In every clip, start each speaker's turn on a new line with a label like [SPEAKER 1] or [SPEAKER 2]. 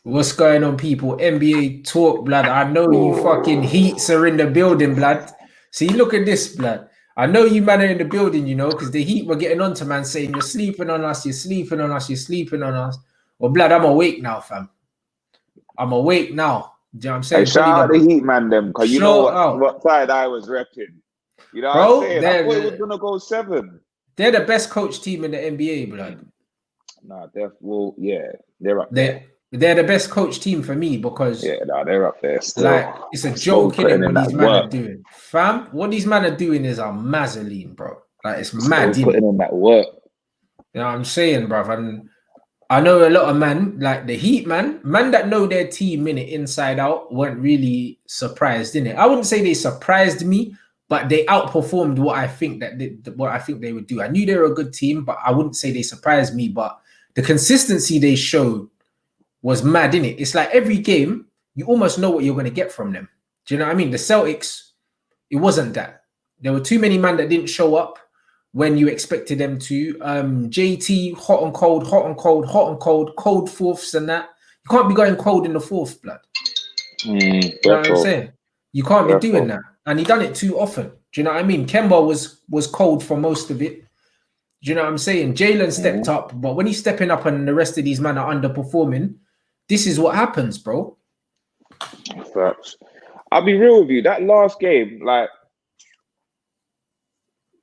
[SPEAKER 1] What's going on, people? NBA talk, blood. I know you fucking Heats are in the building, blood. See, look at this, blood. I know you man are in the building, because the Heat were getting on to man saying you're sleeping on us, you're sleeping on us, you're sleeping on us. Well, blood, I'm awake now, fam. I'm awake now. Do you know what I'm saying?
[SPEAKER 2] Hey, shout out the Heat man, them, because you know what side I was repping. You know what I'm saying? I thought it was gonna go 7.
[SPEAKER 1] They're the best coach team in the NBA, blood.
[SPEAKER 2] Nah, they're up there.
[SPEAKER 1] They're the best coach team for me because
[SPEAKER 2] they're up there still.
[SPEAKER 1] Like it's a joke in what these men are doing, fam. What these men are doing is a mazzoline, bro. Like it's mad.
[SPEAKER 2] Putting in that work.
[SPEAKER 1] You know what I'm saying, bro? And I know a lot of men, like the Heat man that know their team in it inside out, weren't really surprised in it. I wouldn't say they surprised me, but they outperformed what I think they would do. I knew they were a good team, but I wouldn't say they surprised me. But the consistency they showed was mad, innit? It's like every game, you almost know what you're going to get from them. Do you know what I mean? The Celtics, it wasn't that. There were too many men that didn't show up when you expected them to. JT, hot and cold, cold fourths and that. You can't be going cold in the fourth, blood. You know what I'm saying? You can't be doing that. And he done it too often. Do you know what I mean? Kemba was cold for most of it. Do you know what I'm saying? Jalen stepped up, but when he's stepping up and the rest of these men are underperforming, this is what happens, bro.
[SPEAKER 2] Facts. I'll be real with you. That last game, like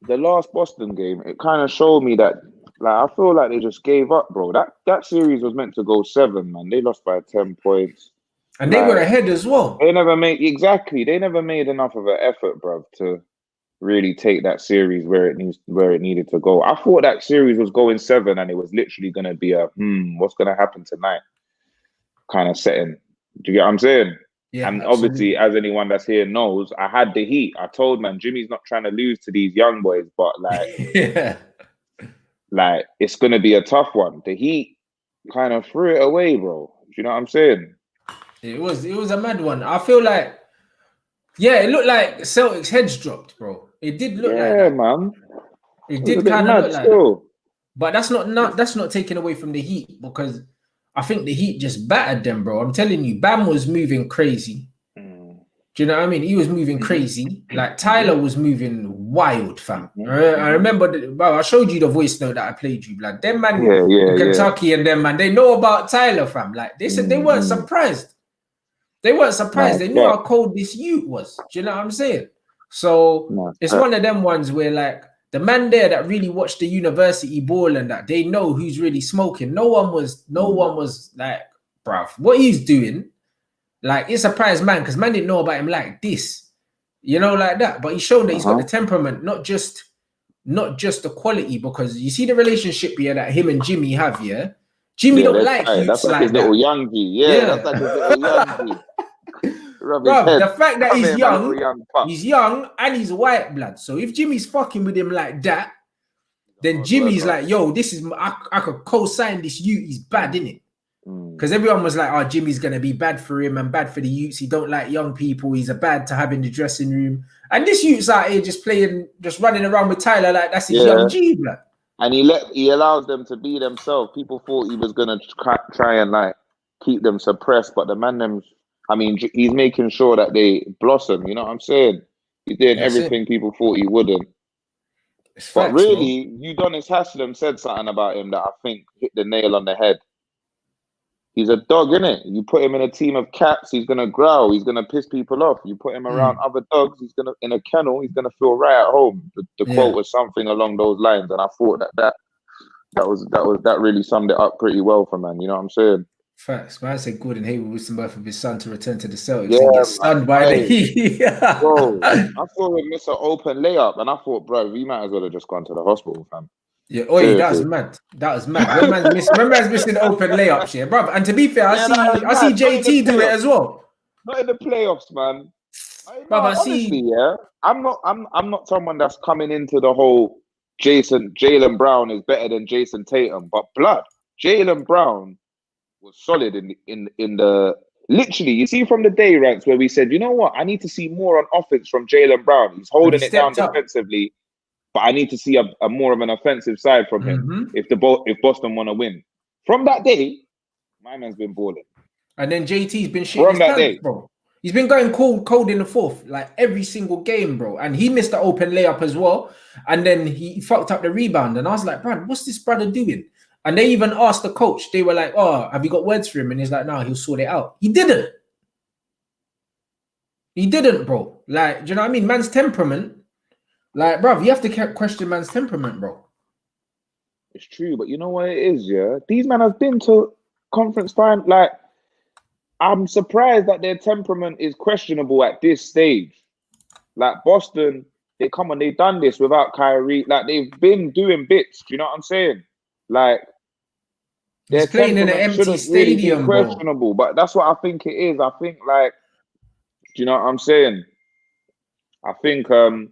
[SPEAKER 2] the last Boston game, it kind of showed me that, like, I feel like they just gave up, bro. That series was meant to go 7, man. They lost by 10 points,
[SPEAKER 1] and they were ahead as well.
[SPEAKER 2] They never made enough of an effort, bro, to really take that series where it needed to go. I thought that series was going 7, and it was literally going to be a what's going to happen tonight kind of setting. Do you get what I'm saying?
[SPEAKER 1] Yeah.
[SPEAKER 2] And obviously, as anyone that's here knows, I had the heat. I told man, Jimmy's not trying to lose to these young boys, but like, like it's gonna be a tough one. The Heat kind of threw it away, bro. Do you know what I'm saying?
[SPEAKER 1] It was a mad one. I feel like, it looked like Celtics heads dropped, bro. It did look like that,
[SPEAKER 2] man.
[SPEAKER 1] It did kind of look like that. But that's not taken away from the Heat, because I think the Heat just battered them, bro. I'm telling you, Bam was moving crazy. Do you know what I mean? He was moving crazy. Like Tyler was moving wild, fam. I remember, bro, I showed you the voice note that I played you. Like them man in Kentucky and them man, they know about Tyler, fam. Like they said they weren't surprised. They weren't surprised. They knew how cold this youth was. Do you know what I'm saying? So it's one of them ones where like the man there that really watched the university ball and that, they know who's really smoking. No one was like, bruv, what he's doing, like, it surprised man, because man didn't know about him like this, like that. But he's shown that he's got the temperament, not just the quality, because you see the relationship here that him and Jimmy have, Jimmy don't like you.
[SPEAKER 2] That's like his little young G. That's like his little young G.
[SPEAKER 1] Bro, the fact that he's young and he's white blood. So if Jimmy's fucking with him like that, then Jimmy's like, yo, this is I could co-sign this youth. He's bad, innit? Because everyone was like, oh, Jimmy's gonna be bad for him and bad for the youths. He don't like young people. He's a bad to have in the dressing room. And this youth's out here just running around with Tyler like that's his young G, blood.
[SPEAKER 2] And he allows them to be themselves. People thought he was gonna try and like keep them suppressed, but the man he's making sure that they blossom. You know what I'm saying? He's doing everything people thought he wouldn't. But really, Udonis Haslem said something about him that I think hit the nail on the head. He's a dog, innit? You put him in a team of cats, he's gonna growl. He's gonna piss people off. You put him around other dogs, in a kennel. He's gonna feel right at home. The quote was something along those lines, and I thought that really summed it up pretty well for man. You know what I'm saying?
[SPEAKER 1] Facts. Man, I said Gordon Hayward wished the birth of his son to return to the Celtics and get stunned by the Heat.
[SPEAKER 2] Bro, I saw him miss an open layup, and I thought, bro, we might as well have just gone to the hospital, fam.
[SPEAKER 1] Yeah, that was mad. That was mad. When man's missing open layups, bro. And to be fair, I see JT do it as well.
[SPEAKER 2] Not in the playoffs, man. I'm not someone that's coming into the whole Jaylen Brown is better than Jason Tatum, but blood, Jaylen Brown was solid in the literally. You see from the day Rants where we said, you know what, I need to see more on offense from Jaylen Brown. He's holding it down defensively. But I need to see a more of an offensive side from him if Boston want to win. From that day, my man's been balling.
[SPEAKER 1] And then JT's been shitting
[SPEAKER 2] from
[SPEAKER 1] his
[SPEAKER 2] that
[SPEAKER 1] pants,
[SPEAKER 2] day.
[SPEAKER 1] bro. He's been going cold in the fourth, like every single game, bro. And he missed the open layup as well. And then he fucked up the rebound. And I was like, bro, what's this brother doing? And they even asked the coach, they were like, oh, have you got words for him? And he's like, no, he'll sort it out. He didn't. He didn't, bro. Like, do you know what I mean? Man's temperament. Like, bro, you have to question man's temperament, bro.
[SPEAKER 2] It's true, but you know what it is, yeah? These men have been to conference final. Like, I'm surprised that their temperament is questionable at this stage. Like, Boston, they've done this without Kyrie. Like, they've been doing bits. Do you know what I'm saying? Like,
[SPEAKER 1] he's playing in an empty stadium,
[SPEAKER 2] really questionable, bro. But that's what I think it is. I think, like, do you know what I'm saying? I think because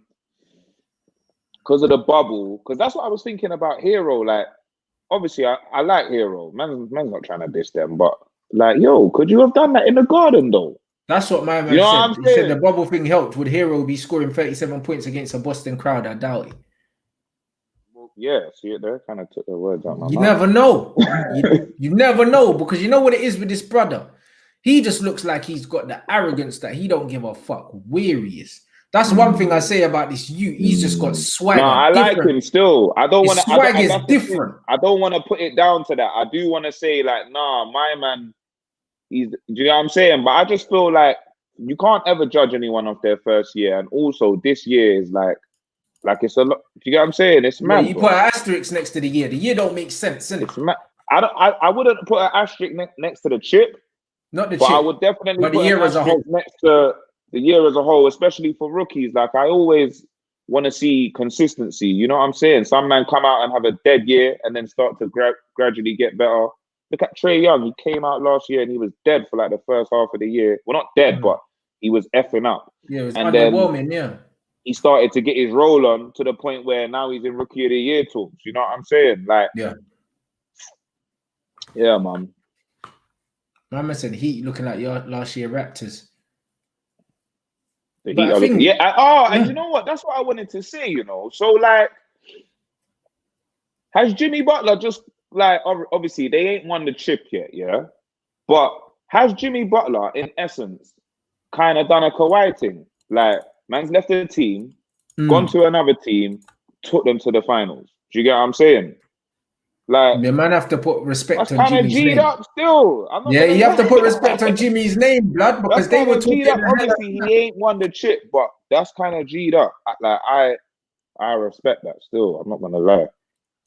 [SPEAKER 2] of the bubble, because that's what I was thinking about Hero. Like, obviously, I like Hero. Man's not trying to diss them, but like, yo, could you have done that in the Garden though?
[SPEAKER 1] That's what my man said. He said the bubble thing helped. Would Hero be scoring 37 points against a Boston crowd? I doubt it.
[SPEAKER 2] Well, yeah, see it there? Kind of took the words out my mouth.
[SPEAKER 1] Never know. you never know, because you know what it is with this brother? He just looks like he's got the arrogance that he don't give a fuck where he is. That's one thing I say about this youth. He's just got swagger.
[SPEAKER 2] No, I like him still. I don't want to.
[SPEAKER 1] Swag is different.
[SPEAKER 2] I don't want to put it down to that. I do want to say, like, nah, my man, do you know what I'm saying? But I just feel like you can't ever judge anyone off their first year. And also, this year is like it's a lot. Do you get what I'm saying? It's mad.
[SPEAKER 1] You put an asterisk next to the year. The year don't make sense, innit?
[SPEAKER 2] It's mad. I wouldn't put an asterisk next to the chip.
[SPEAKER 1] Not the
[SPEAKER 2] but
[SPEAKER 1] chip.
[SPEAKER 2] I would definitely
[SPEAKER 1] but
[SPEAKER 2] put
[SPEAKER 1] the year as a whole.
[SPEAKER 2] next to the year as a whole, especially for rookies. Like, I always want to see consistency. You know what I'm saying? Some men come out and have a dead year and then start to gradually get better. Look at Trae Young. He came out last year and he was dead for like the first half of the year. Well, not dead, but he was effing up.
[SPEAKER 1] Yeah, it was
[SPEAKER 2] and
[SPEAKER 1] underwhelming, yeah.
[SPEAKER 2] He started to get his roll on to the point where now he's in Rookie of the Year talks. You know what I'm saying? Like,
[SPEAKER 1] yeah,
[SPEAKER 2] man.
[SPEAKER 1] Man said Heat looking like your last year Raptors.
[SPEAKER 2] And you know what? That's what I wanted to say, you know. So, like, has Jimmy Butler just, like, obviously they ain't won the chip yet, yeah? But has Jimmy Butler, in essence, kind of done a Kawhi thing? Like, man's left the team, gone to another team, took them to the finals. Do you get what I'm saying? Like,
[SPEAKER 1] the man have to put respect on Jimmy's
[SPEAKER 2] name.
[SPEAKER 1] Up
[SPEAKER 2] still.
[SPEAKER 1] Yeah, you have to put respect on Jimmy's name, blood, because they were talking.
[SPEAKER 2] Obviously, he ain't won the chip, but that's kind of G'd up. Like, I respect that still. I'm not gonna lie.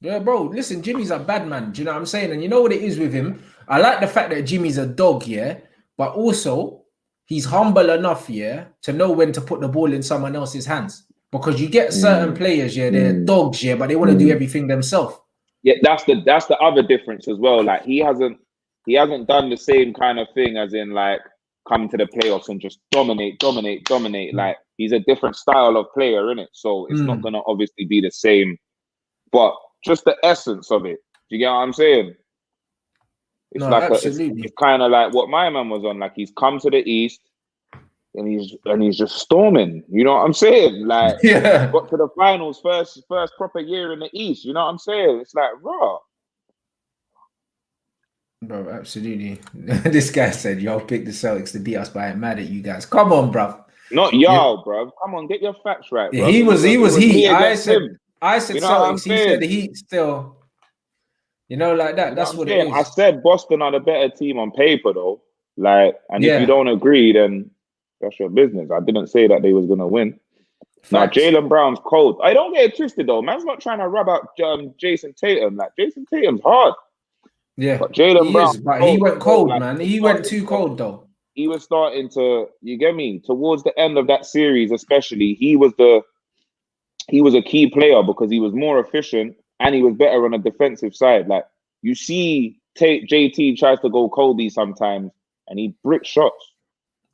[SPEAKER 1] Yeah, bro. Listen, Jimmy's a bad man. Do you know what I'm saying? And you know what it is with him? I like the fact that Jimmy's a dog, yeah, but also he's humble enough, yeah, to know when to put the ball in someone else's hands. Because you get certain players, yeah, they're dogs, yeah, but they want to do everything themselves. Yeah,
[SPEAKER 2] that's the other difference as well. Like, he hasn't done the same kind of thing as in, like, come to the playoffs and just dominate. Like, he's a different style of player, innit? So it's not gonna obviously be the same, but just the essence of it. Do you get what I'm saying? It's it's kind of like what my man was on. Like, he's come to the East and he's just storming. You know what I'm saying? Like, got to the finals first proper year in the East. You know what I'm saying? It's like, raw.
[SPEAKER 1] Bro, absolutely. This guy said, y'all picked the Celtics to beat us, but I ain't mad at you guys. Come on, bro.
[SPEAKER 2] Not y'all, bro. Come on, get your facts right, bro.
[SPEAKER 1] He was Heat. I said
[SPEAKER 2] you know
[SPEAKER 1] Celtics. He said the Heat still. You know, like that. That's what it is.
[SPEAKER 2] I said Boston are the better team on paper, though. Like, and if you don't agree, then that's your business. I didn't say that they was gonna win. Now, Jaylen Brown's cold. I don't get it twisted though. Man's not trying to rub out Jason Tatum. Like, Jason Tatum's hard.
[SPEAKER 1] Yeah,
[SPEAKER 2] but Jaylen Brown,
[SPEAKER 1] but he went cold, man. He went too cold though.
[SPEAKER 2] He was starting to, you get me, towards the end of that series, especially. He was a key player because he was more efficient and he was better on the defensive side. Like, you see, JT tries to go Kobe sometimes and he bricks shots.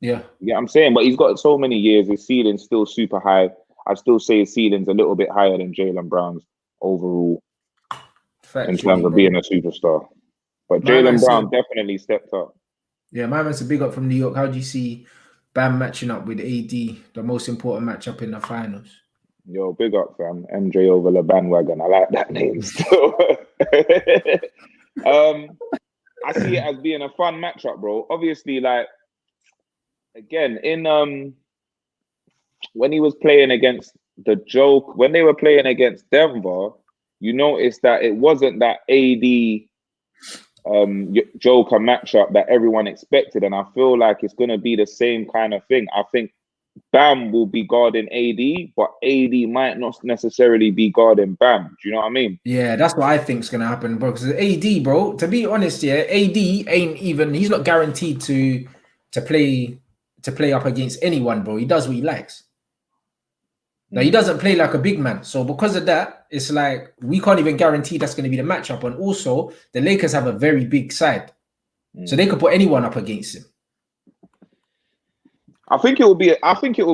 [SPEAKER 1] Yeah.
[SPEAKER 2] Yeah, I'm saying, but he's got so many years. His ceiling's still super high. I'd still say his ceiling's a little bit higher than Jaylen Brown's overall in terms of being a superstar. But Jaylen Brown definitely stepped up.
[SPEAKER 1] Yeah, my man's a big up from New York. How do you see Bam matching up with AD, the most important matchup in the finals?
[SPEAKER 2] Yo, big up, fam. MJ over the bandwagon. I like that name still. I see it as being a fun matchup, bro. Obviously, like again, in when he was playing against when they were playing against Denver, you noticed that it wasn't that AD Joker matchup that everyone expected, and I feel like it's gonna be the same kind of thing. I think Bam will be guarding AD, but AD might not necessarily be guarding Bam. Do you know what I mean?
[SPEAKER 1] Yeah, that's what I think is gonna happen, bro. Because AD, bro, to be honest, yeah, AD ain't even. He's not guaranteed to play up against anyone, bro. He does what he likes. Now, he doesn't play like a big man. So because of that, it's like we can't even guarantee that's going to be the matchup. And also, the Lakers have a very big side. So they could put anyone up against him.
[SPEAKER 2] I think it will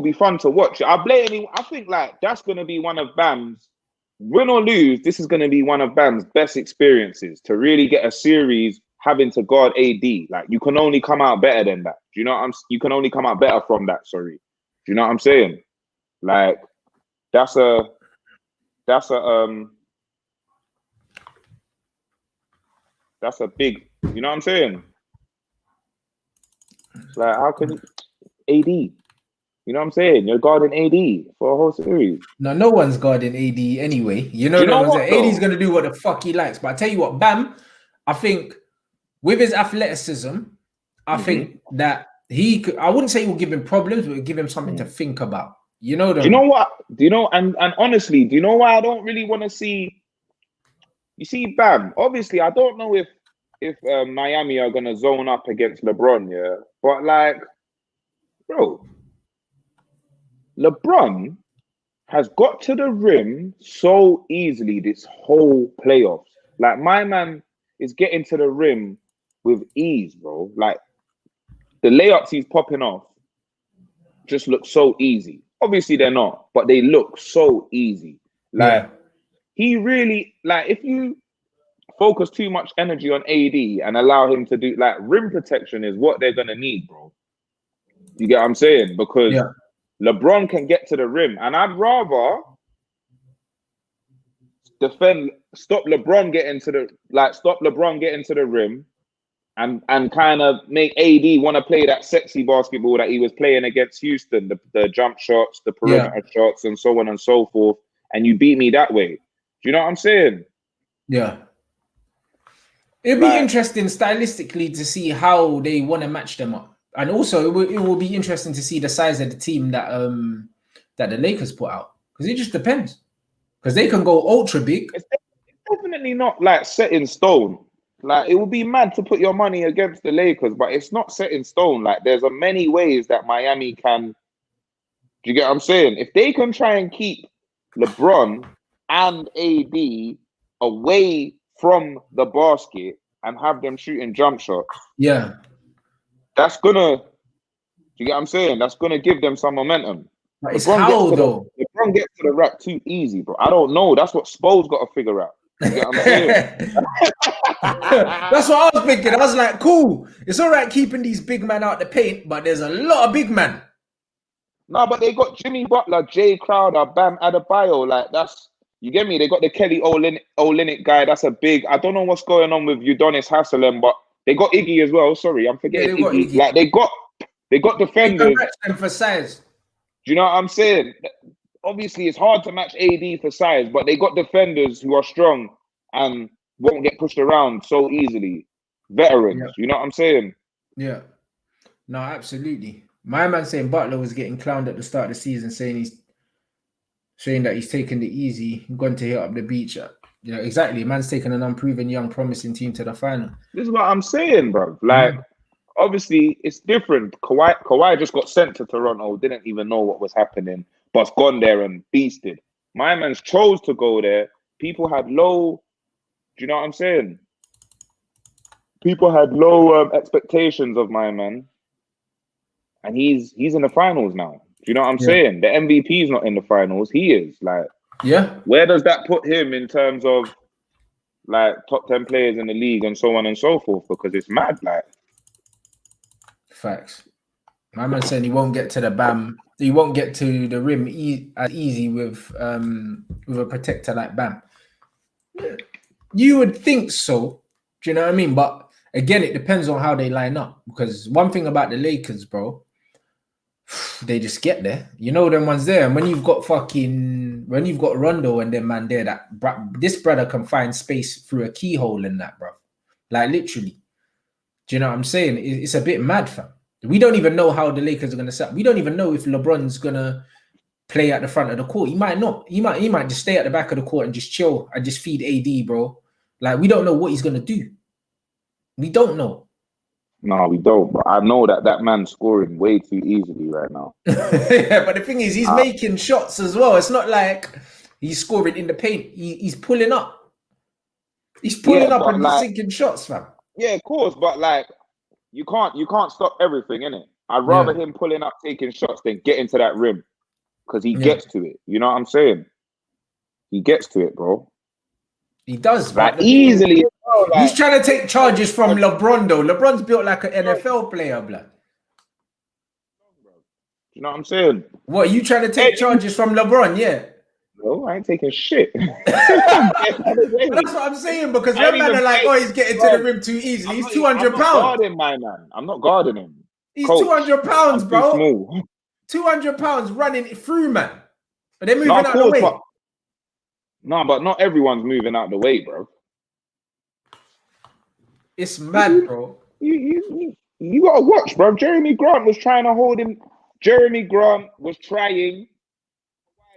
[SPEAKER 2] be fun to watch. I think like that's going to be one of Bam's, win or lose, this is going to be one of Bam's best experiences to really get a series having to guard AD. Like you can only come out better than that. Do you know what you can only come out better from that, sorry. Do you know what I'm saying? Like that's a big, you know what I'm saying? Like how can AD? You know what I'm saying? You're guarding AD for a whole series.
[SPEAKER 1] No one's guarding AD anyway. You know what I'm saying? AD's gonna do what the fuck he likes. But I tell you what, Bam, I think with his athleticism, I think that he could, I wouldn't say he will give him problems, but it would give him something to think about. You know them.
[SPEAKER 2] Do you know what? Do you know? And honestly, do you know why I don't really want to see? You see, Bam. Obviously, I don't know if Miami are gonna zone up against LeBron, yeah. But like, bro, LeBron has got to the rim so easily this whole playoffs. Like my man is getting to the rim with ease, bro. Like the layups he's popping off just look so easy. Obviously they're not, but they look so easy. Like he really, like if you focus too much energy on AD and allow him to do like rim protection is what they're gonna need, bro. You get what I'm saying? Because LeBron can get to the rim, and I'd rather stop LeBron getting to the rim, and kind of make AD want to play that sexy basketball that he was playing against Houston, the jump shots, the perimeter shots, and so on and so forth. And you beat me that way. Do you know what I'm saying?
[SPEAKER 1] Yeah. It'd be interesting stylistically to see how they want to match them up. And also, it will be interesting to see the size of the team that that the Lakers put out. Because it just depends. Because they can go ultra big.
[SPEAKER 2] It's definitely not like set in stone. Like it would be mad to put your money against the Lakers, but it's not set in stone. Like there's a many ways that Miami can. Do you get what I'm saying? If they can try and keep LeBron and AD away from the basket and have them shooting jump shots, that's gonna. Do you get what I'm saying? That's gonna give them some momentum.
[SPEAKER 1] But it's how though?
[SPEAKER 2] LeBron gets to the rack too easy, bro. I don't know. That's what Spo's got to figure out. You get what I'm saying?
[SPEAKER 1] That's what I was thinking. I was like, cool. It's all right keeping these big men out the paint, but there's a lot of big men.
[SPEAKER 2] No, but they got Jimmy Butler, Jay Crowder, Bam Adebayo. Like that's, you get me? They got the Kelly Olynyk guy. That's a big. I don't know what's going on with Udonis Haslem, but they got Iggy as well. Sorry, I'm forgetting Iggy. Like they got defenders.
[SPEAKER 1] They can match them for size.
[SPEAKER 2] Do you know what I'm saying? Obviously, it's hard to match AD for size, but they got defenders who are strong and won't get pushed around so easily. Veterans, you know what I'm saying?
[SPEAKER 1] Yeah. No, absolutely. My man saying Butler was getting clowned at the start of the season, saying that he's taken the easy, gone to hit up the beach. Yeah, exactly. Man's taken an unproven, young, promising team to the final.
[SPEAKER 2] This is what I'm saying, bro. Like, obviously, it's different. Kawhi just got sent to Toronto, didn't even know what was happening, but's gone there and beasted. My man's chose to go there. People had low, do you know what I'm saying? People had low expectations of my man. And he's in the finals now. Do you know what I'm saying? The MVP is not in the finals. He is. Like, where does that put him in terms of like top 10 players in the league and so on and so forth? Because it's mad, like.
[SPEAKER 1] Facts. My man saying he won't get to the Bam. He won't get to the rim as easy with a protector like Bam. You would think so. Do you know what I mean? But again, it depends on how they line up. Because one thing about the Lakers, bro, they just get there. You know them ones there. And when you've got Rondo and them man there, this brother can find space through a keyhole in that, bro. Like literally. Do you know what I'm saying? It's a bit mad, fam. We don't even know how the Lakers are gonna set up. We don't even know if LeBron's gonna play at the front of the court. He might not. He might just stay at the back of the court and just chill and just feed AD, bro. Like we don't know what he's gonna do. We don't know.
[SPEAKER 2] No, we don't. But I know that man's scoring way too easily right now.
[SPEAKER 1] Yeah, but the thing is, he's making shots as well. It's not like he's scoring in the paint. He's pulling up. He's pulling up and like, sinking shots, fam.
[SPEAKER 2] Yeah, of course, but like you can't stop everything, innit? I'd rather him pulling up, taking shots than getting to that rim because he gets to it. You know what I'm saying? He gets to it, bro.
[SPEAKER 1] He does,
[SPEAKER 2] like easily.
[SPEAKER 1] He's trying to take charges from LeBron, though. LeBron's built like an NFL player, blood.
[SPEAKER 2] You know what I'm saying?
[SPEAKER 1] What, you trying to take charges from LeBron? Yeah.
[SPEAKER 2] No, I ain't taking shit.
[SPEAKER 1] That's what I'm saying, because them man are like, oh, he's getting to the rim too easily. He's 200 pounds.
[SPEAKER 2] Guarding my man. I'm not guarding him.
[SPEAKER 1] He's 200 pounds, bro.
[SPEAKER 2] Small.
[SPEAKER 1] 200 pounds running through, man. But they're moving out the way.
[SPEAKER 2] But not everyone's moving out the way, bro.
[SPEAKER 1] It's mad, bro.
[SPEAKER 2] You gotta watch, bro. Jeremy Grant was trying to hold him. Jeremy Grant was trying.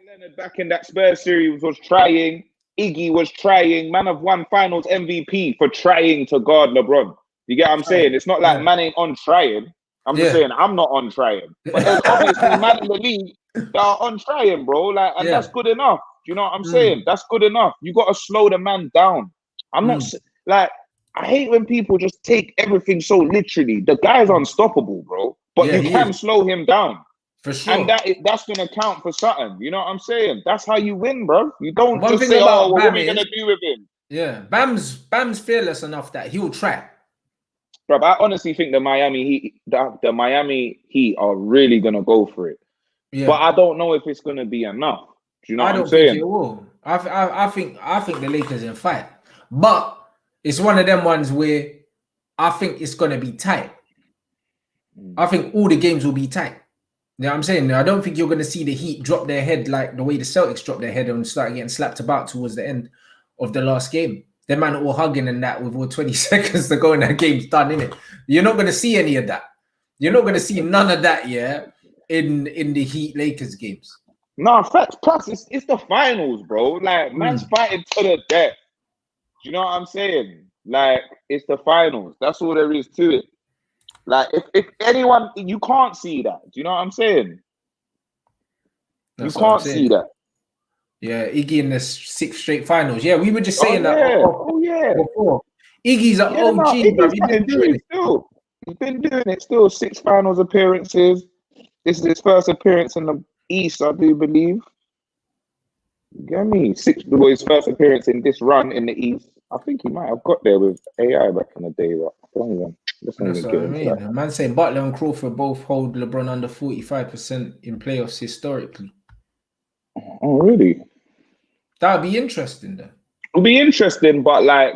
[SPEAKER 2] Leonard back in that Spurs series was trying. Iggy was trying. Man have won Finals MVP for trying to guard LeBron. You get what I'm saying? It's not like man ain't on trying. I'm just saying I'm not on trying. But there's obviously man in the league that are on trying, bro. Like, and that's good enough. You know what I'm saying? That's good enough. You got to slow the man down. I'm not like, I hate when people just take everything so literally. The guy's unstoppable, bro. But you can slow him down.
[SPEAKER 1] For sure.
[SPEAKER 2] And that's going to count for something. You know what I'm saying? That's how you win, bro. You don't just say, oh, what are we going to do with him?
[SPEAKER 1] Yeah. Bam's fearless enough that he'll try.
[SPEAKER 2] Bro, I honestly think the Miami Heat are really going to go for it. Yeah. But I don't know if it's going to be enough. Do you know what I'm saying?
[SPEAKER 1] I don't think it will. I think the Lakers in fight. But it's one of them ones where I think it's going to be tight. I think all the games will be tight. You know what I'm saying? I don't think you're going to see the Heat drop their head like the way the Celtics dropped their head and start getting slapped about towards the end of the last game. Them man all hugging and that with all 20 seconds to go and that game's done, innit? You're not going to see any of that. You're not going to see none of that, in the Heat Lakers games.
[SPEAKER 2] No, facts. Plus, it's the finals, bro. Like, man's fighting to the death. You know what I'm saying? Like, it's the finals. That's all there is to it. Like, if anyone, you can't see that. Do you know what I'm saying? You can't see that.
[SPEAKER 1] Yeah, Iggy in the 6 straight finals. Yeah, we were just saying that. Before. Iggy's an OG, bro. He's been doing it still.
[SPEAKER 2] He's been doing it still. 6 finals appearances. This is his first appearance in the East, I do believe. You get me? 6 his first appearance in this run in the East. I think he might have got there with AI back in the day, but
[SPEAKER 1] that's what I mean. A man saying Butler and Crawford both hold LeBron under 45% in playoffs historically.
[SPEAKER 2] Oh, really?
[SPEAKER 1] That would be interesting, though.
[SPEAKER 2] It'll be interesting, but like,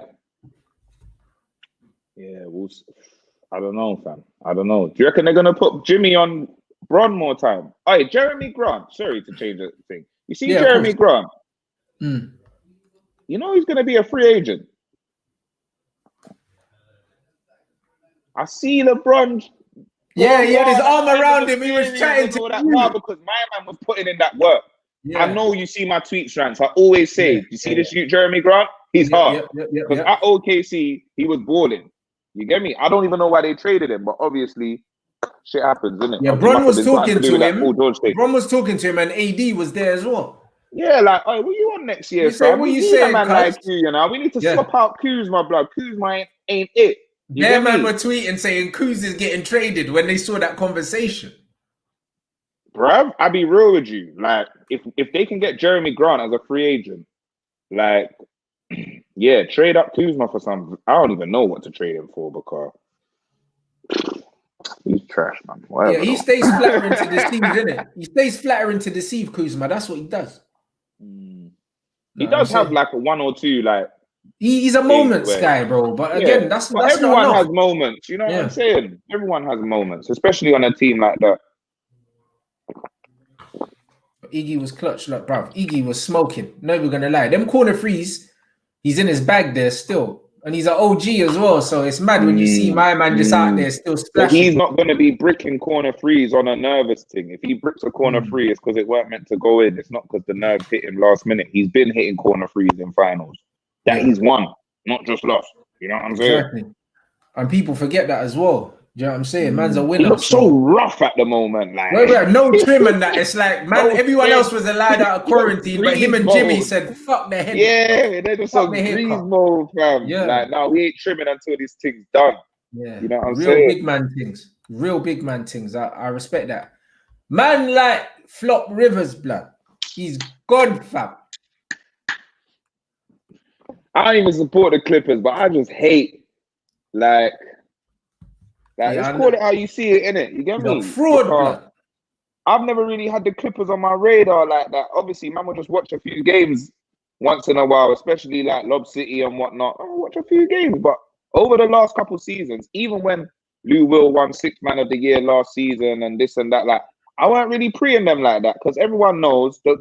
[SPEAKER 2] I don't know, fam. I don't know. Do you reckon they're gonna put Jimmy on Bron more time? Oh, Jeremy Grant. Sorry to change the thing. You see, Jeremy Grant. You know he's gonna be a free agent. I see LeBron.
[SPEAKER 1] Yeah, he had his arm around him. He was chatting to
[SPEAKER 2] that because my man was putting in that work. Yeah. I know you see my tweets, Rants. I always say, you see this Jeremy Grant? He's hard. Because at OKC, he was balling. You get me? I don't even know why they traded him, but obviously, shit happens, isn't it?
[SPEAKER 1] Yeah, Bron was talking to him. Bron was talking to him, and AD was there as well.
[SPEAKER 2] Yeah, like, oh, what you on next year, fam?
[SPEAKER 1] What you saying,
[SPEAKER 2] man like you know? We need to swap out Kuzma, blood. Kuzma ain't it.
[SPEAKER 1] Their man were tweeting saying Kuz is getting traded when they saw that conversation.
[SPEAKER 2] Bruv, I'll be real with you. Like, if they can get Jeremy Grant as a free agent, like, trade up Kuzma for some. I don't even know what to trade him for because he's trash, man. Whatever,
[SPEAKER 1] he stays flattering to deceive, innit? He stays flattering to deceive Kuzma. That's what he does.
[SPEAKER 2] He does have like a 1 or 2 like
[SPEAKER 1] He's a moments guy, bro. But again, that's not
[SPEAKER 2] everyone
[SPEAKER 1] enough.
[SPEAKER 2] has moments. You know what I'm saying? Everyone has moments, especially on a team like that.
[SPEAKER 1] Iggy was clutch, like, bruv. Iggy was smoking. No, we're gonna lie. Them corner threes, he's in his bag there still. And he's an OG as well. So it's mad when you see my man just out there still splashing.
[SPEAKER 2] But he's not gonna be bricking corner threes on a nervous thing. If he bricks a corner three, it's because it weren't meant to go in. It's not because the nerves hit him last minute. He's been hitting corner threes in finals. That he's won, not just lost. You know what I'm saying?
[SPEAKER 1] Exactly. And people forget that as well. Do you know what I'm saying? Man's a winner.
[SPEAKER 2] He looks so rough at the moment. Like
[SPEAKER 1] we're no trim and that. It's like, man, everyone else was allowed out of quarantine, but him and Jimmy said, fuck the head.
[SPEAKER 2] Yeah, they're just on grease mode, fam. Yeah. Like, no, we ain't trimming until this thing's done.
[SPEAKER 1] Yeah.
[SPEAKER 2] You know what I'm
[SPEAKER 1] Real
[SPEAKER 2] saying?
[SPEAKER 1] big man things. Real big man things. I respect that. Man like Flop Rivers, blood. He's gone, fam.
[SPEAKER 2] I don't even support the Clippers, but I just hate, let's call it how you see it, innit? You get me?
[SPEAKER 1] Fraud, blood.
[SPEAKER 2] I've never really had the Clippers on my radar like that. Obviously, man will just watch a few games once in a while, especially like Lob City and whatnot. I'll watch a few games, but over the last couple seasons, even when Lou Will won 6th Man of the Year last season and this and that, like I weren't really preing them like that because everyone knows that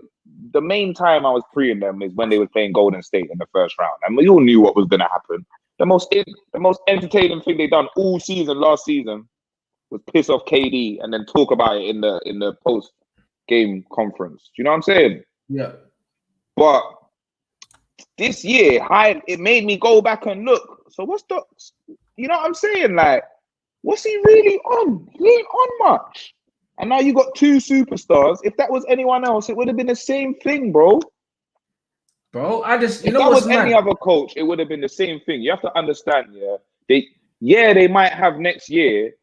[SPEAKER 2] the main time I was preing them is when they were playing Golden State in the first round, and we all knew what was going to happen. The most entertaining thing they done all season last season was piss off KD and then talk about it in the post game conference. Do you know what I'm saying?
[SPEAKER 1] Yeah.
[SPEAKER 2] But this year, it made me go back and look. So what's the? You know what I'm saying? Like, what's he really on? He ain't on much. And now you got 2 superstars. If that was anyone else, it would have been the same thing, bro.
[SPEAKER 1] Bro, if
[SPEAKER 2] that was any other coach, it would have been the same thing. You have to understand, they might have next year,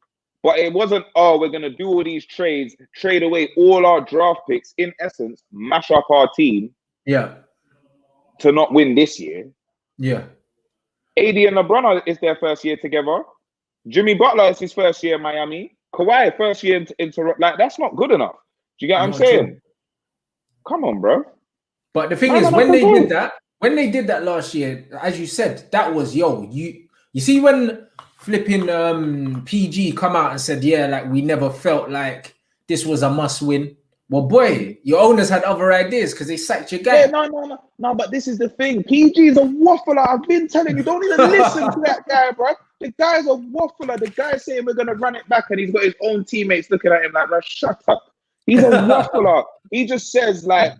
[SPEAKER 2] but it wasn't, we're going to do all these trades, trade away all our draft picks, in essence, mash up our team.
[SPEAKER 1] Yeah.
[SPEAKER 2] To not win this year.
[SPEAKER 1] Yeah.
[SPEAKER 2] AD and LeBron is their first year together. Jimmy Butler is his first year in Miami. Kawhi, first year into like, that's not good enough. Do you get what I'm saying? True. Come on, bro.
[SPEAKER 1] But the thing is, when they did that last year, as you said, that was you see when flipping PG come out and said, yeah, like we never felt like this was a must win. Well, boy, your owners had other ideas because they sacked your guy.
[SPEAKER 2] Yeah, no, but this is the thing. PG is a waffler. I've been telling you, don't even listen to that guy, bro. The guy's a waffler. The guy's saying we're gonna run it back, and he's got his own teammates looking at him like, bro, shut up. He's a waffler. He just says like,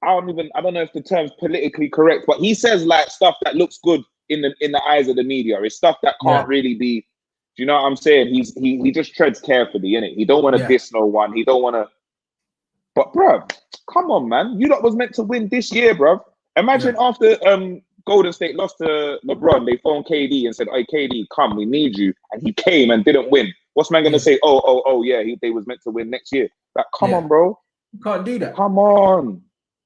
[SPEAKER 2] I don't know if the term's politically correct, but he says like stuff that looks good in the eyes of the media. It's stuff that can't really be. Do you know what I'm saying? He just treads carefully, innit? He don't want to diss no one. He don't want to. But bruv, come on, man. You lot was meant to win this year, bruv. Imagine after Golden State lost to LeBron, they phoned KD and said, "Hey, KD, come, we need you." And he came and didn't win. What's man gonna say? They was meant to win next year. Like, come on, bro.
[SPEAKER 1] You can't do that.
[SPEAKER 2] Come on.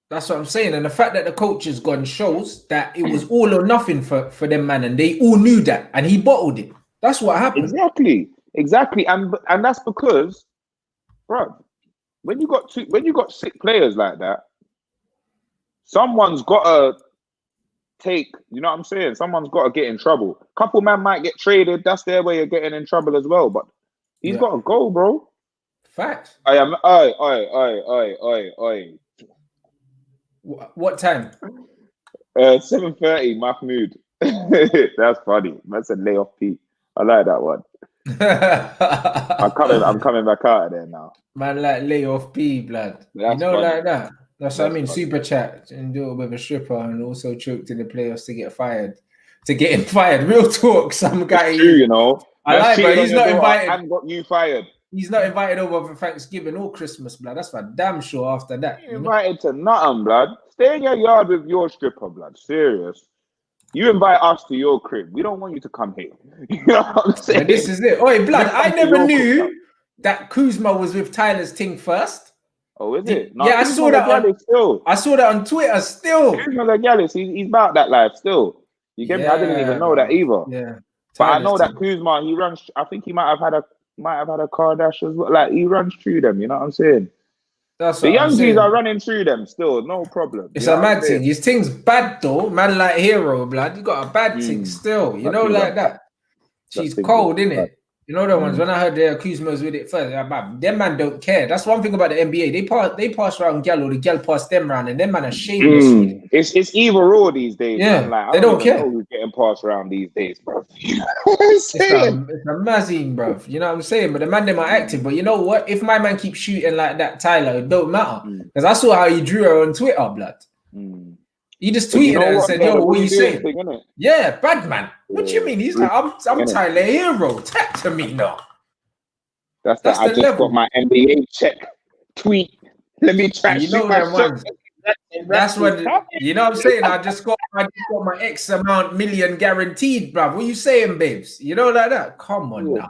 [SPEAKER 1] That's what I'm saying. And the fact that the coach has gone shows that it was all or nothing for them, man. And they all knew that. And he bottled it. That's what happened.
[SPEAKER 2] Exactly. And that's because, bruv, when you got 6 players like that, someone's gotta take, you know what I'm saying? Someone's gotta get in trouble. Couple man might get traded, that's their way of getting in trouble as well. But he's gotta go, bro.
[SPEAKER 1] Fact.
[SPEAKER 2] I am
[SPEAKER 1] What time?
[SPEAKER 2] 7:30, Mahmood. That's funny. That's a layoff Pete. I like that one. I'm coming back out of there now.
[SPEAKER 1] Man, like layoff P, blood. That's funny. Like that. That's what I mean. Funny. Super chat and do it with a stripper and also choked in the playoffs to get fired. To get him fired. Real talk. Some guy.
[SPEAKER 2] True, you know.
[SPEAKER 1] I like, but he's not invited.
[SPEAKER 2] And got you fired.
[SPEAKER 1] He's not invited over for Thanksgiving or Christmas, blood. That's for damn sure after that.
[SPEAKER 2] You invited to nothing, blood. Stay in your yard with your stripper, blood. Serious. You invite us to your crib. We don't want you to come here. You know what I'm saying?
[SPEAKER 1] But this is it. Oh, blood. I never knew that Kuzma was with Tyler's thing first.
[SPEAKER 2] Oh, is it?
[SPEAKER 1] No, yeah, I saw that on Twitter still.
[SPEAKER 2] Kuzma's Gallus. He's about that life still. You get me? I didn't even know that either.
[SPEAKER 1] Yeah.
[SPEAKER 2] But I know that Kuzma, he runs. I think he might have had a car dash as well. Like he runs through them. You know what I'm saying?
[SPEAKER 1] That's
[SPEAKER 2] The
[SPEAKER 1] what I'm
[SPEAKER 2] young G's are
[SPEAKER 1] saying.
[SPEAKER 2] running through them still, no problem.
[SPEAKER 1] It's
[SPEAKER 2] You know
[SPEAKER 1] a
[SPEAKER 2] what I'm
[SPEAKER 1] mad
[SPEAKER 2] saying?
[SPEAKER 1] thing. His thing's bad though. Man like hero, blood. He got a bad thing still. You
[SPEAKER 2] That
[SPEAKER 1] know,
[SPEAKER 2] thing
[SPEAKER 1] like
[SPEAKER 2] got
[SPEAKER 1] that.
[SPEAKER 2] that
[SPEAKER 1] She's
[SPEAKER 2] thing is
[SPEAKER 1] cold,
[SPEAKER 2] bad.
[SPEAKER 1] innit? You know the ones. When I heard they accused me with it first, them man don't care. That's one thing about the NBA. They pass around gal or the gal pass them around, and them man are shameless with it.
[SPEAKER 2] It's either or these days, man.
[SPEAKER 1] Yeah,
[SPEAKER 2] Like I
[SPEAKER 1] they
[SPEAKER 2] don't
[SPEAKER 1] don't
[SPEAKER 2] even know
[SPEAKER 1] care.
[SPEAKER 2] who's getting passed around these days, bro. You know what I'm saying?
[SPEAKER 1] It's a mazine, bro. You know what I'm saying? But the man them are active. But you know what? If my man keeps shooting like that, Tyler, it don't matter. Because I saw how he drew her on Twitter, blood. He just
[SPEAKER 2] But you
[SPEAKER 1] tweeted
[SPEAKER 2] know
[SPEAKER 1] her and
[SPEAKER 2] what?
[SPEAKER 1] said,
[SPEAKER 2] Yeah, the
[SPEAKER 1] "Yo, what
[SPEAKER 2] what
[SPEAKER 1] are
[SPEAKER 2] you
[SPEAKER 1] you
[SPEAKER 2] doing
[SPEAKER 1] saying?"
[SPEAKER 2] thing, innit?
[SPEAKER 1] Yeah, bad man. What do you mean? He's like, I'm
[SPEAKER 2] innit?
[SPEAKER 1] Tyler Hero. Tap to me now.
[SPEAKER 2] That's
[SPEAKER 1] That's
[SPEAKER 2] I
[SPEAKER 1] the
[SPEAKER 2] just got
[SPEAKER 1] level.
[SPEAKER 2] my NBA check tweet. Let me try
[SPEAKER 1] And
[SPEAKER 2] and
[SPEAKER 1] you
[SPEAKER 2] shoot
[SPEAKER 1] know
[SPEAKER 2] my
[SPEAKER 1] them
[SPEAKER 2] shot.
[SPEAKER 1] ones. That's when you know what I'm saying. I just got my X amount million guaranteed, bruv. What you saying, babes? You know like that? Come on now.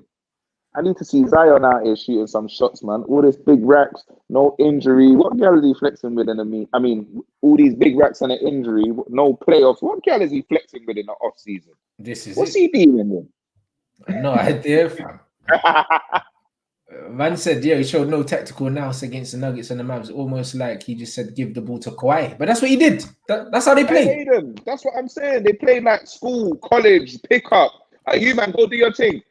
[SPEAKER 2] I need to see Zion out here shooting some shots, man. All this big racks, no injury. What girl is he flexing with in the I mean, all these big racks and an injury, no playoffs. What girl is he flexing with in the off season?
[SPEAKER 1] This is
[SPEAKER 2] What's
[SPEAKER 1] it.
[SPEAKER 2] he dealing with?
[SPEAKER 1] No idea, fam. Man said, yeah, he showed no tactical nous against the Nuggets and the Mavs. Almost like he just said, give the ball to Kawhi. But that's what he did. That's how they play.
[SPEAKER 2] That's what I'm saying. They play like school, college, pickup. You man, go do your thing.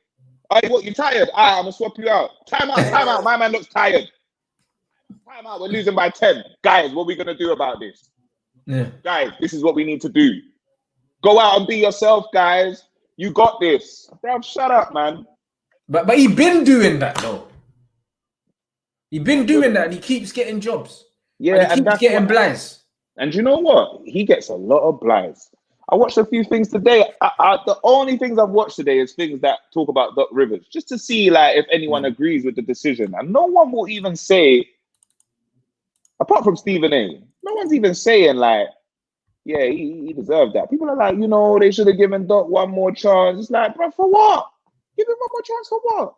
[SPEAKER 2] What, you tired? I'm going to swap you out. Time out. My man looks tired. Time out. We're losing by 10. Guys, what are we going to do about this?
[SPEAKER 1] Yeah.
[SPEAKER 2] Guys, this is what we need to do. Go out and be yourself, guys. You got this. Bro, shut up, man.
[SPEAKER 1] But he been doing that, though. He been doing that, and he keeps getting jobs.
[SPEAKER 2] Yeah,
[SPEAKER 1] and he keeps getting blighs.
[SPEAKER 2] And you know what? He gets a lot of blighs. I watched a few things today. The only things I've watched today is things that talk about Doc Rivers, just to see like if anyone agrees with the decision. And no one will even say, apart from Stephen A, no one's even saying like, yeah, he deserved that. People are like, they should have given Doc one more chance. It's like, bro, for what? Give him one more chance for what?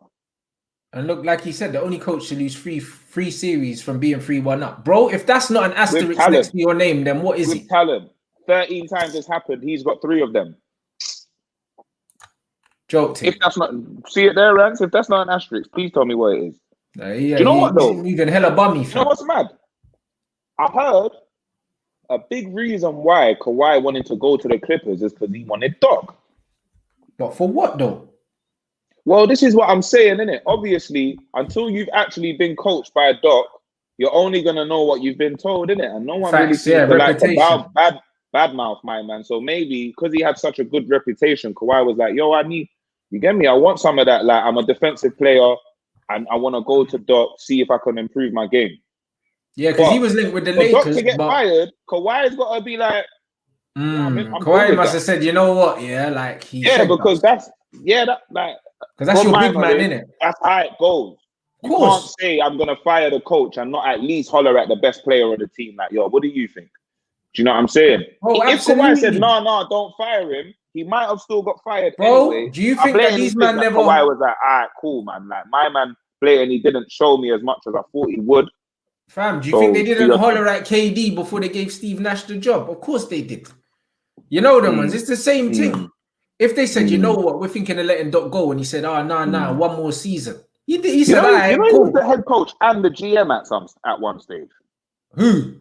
[SPEAKER 1] And look, like he said, the only coach to lose three series from being 3-1 up. Bro, if that's not an asterisk next to your name, then what is it?
[SPEAKER 2] Talent. 13 times it's happened. He's got 3 of them.
[SPEAKER 1] Joke.
[SPEAKER 2] If that's not, see it there, Rants? If that's not an asterisk, please tell me what it is.
[SPEAKER 1] Yeah,
[SPEAKER 2] do you know what though?
[SPEAKER 1] Moving hella bummy.
[SPEAKER 2] You know what's mad? I heard a big reason why Kawhi wanted to go to the Clippers is because he wanted Doc.
[SPEAKER 1] But for what though?
[SPEAKER 2] Well, this is what I'm saying, innit? Obviously, until you've actually been coached by a Doc, you're only gonna know what you've been told, innit? And no one really seems to like to badmouth my man. So maybe because he had such a good reputation, Kawhi was like, "Yo, you get me? I want some of that. Like, I'm a defensive player, and I want to go to Doc, see if I can improve my game."
[SPEAKER 1] Yeah, because he was linked with the Lakers.
[SPEAKER 2] Doc to get fired, Kawhi's got to be like,
[SPEAKER 1] Kawhi must have said, you know what? Yeah, like
[SPEAKER 2] because that's
[SPEAKER 1] your big man, innit?
[SPEAKER 2] That's how it goes. You can't say I'm gonna fire the coach and not at least holler at the best player of the team. Like, yo, what do you think? Do you know what I'm saying? If Kawhi said no, don't fire him, he might have still got fired anyway.
[SPEAKER 1] Do you think that these men never?
[SPEAKER 2] Kawhi was like, all right, cool, man. Like my man blatantly didn't show me as much as I thought he would.
[SPEAKER 1] Fam, do you think they didn't holler at KD before they gave Steve Nash the job? Of course they did. You know them ones. It's the same thing. If they said, you know what, we're thinking of letting Doc go, and he said, oh, no, one more season. He said,
[SPEAKER 2] he was the head coach and the GM at one stage.
[SPEAKER 1] Who?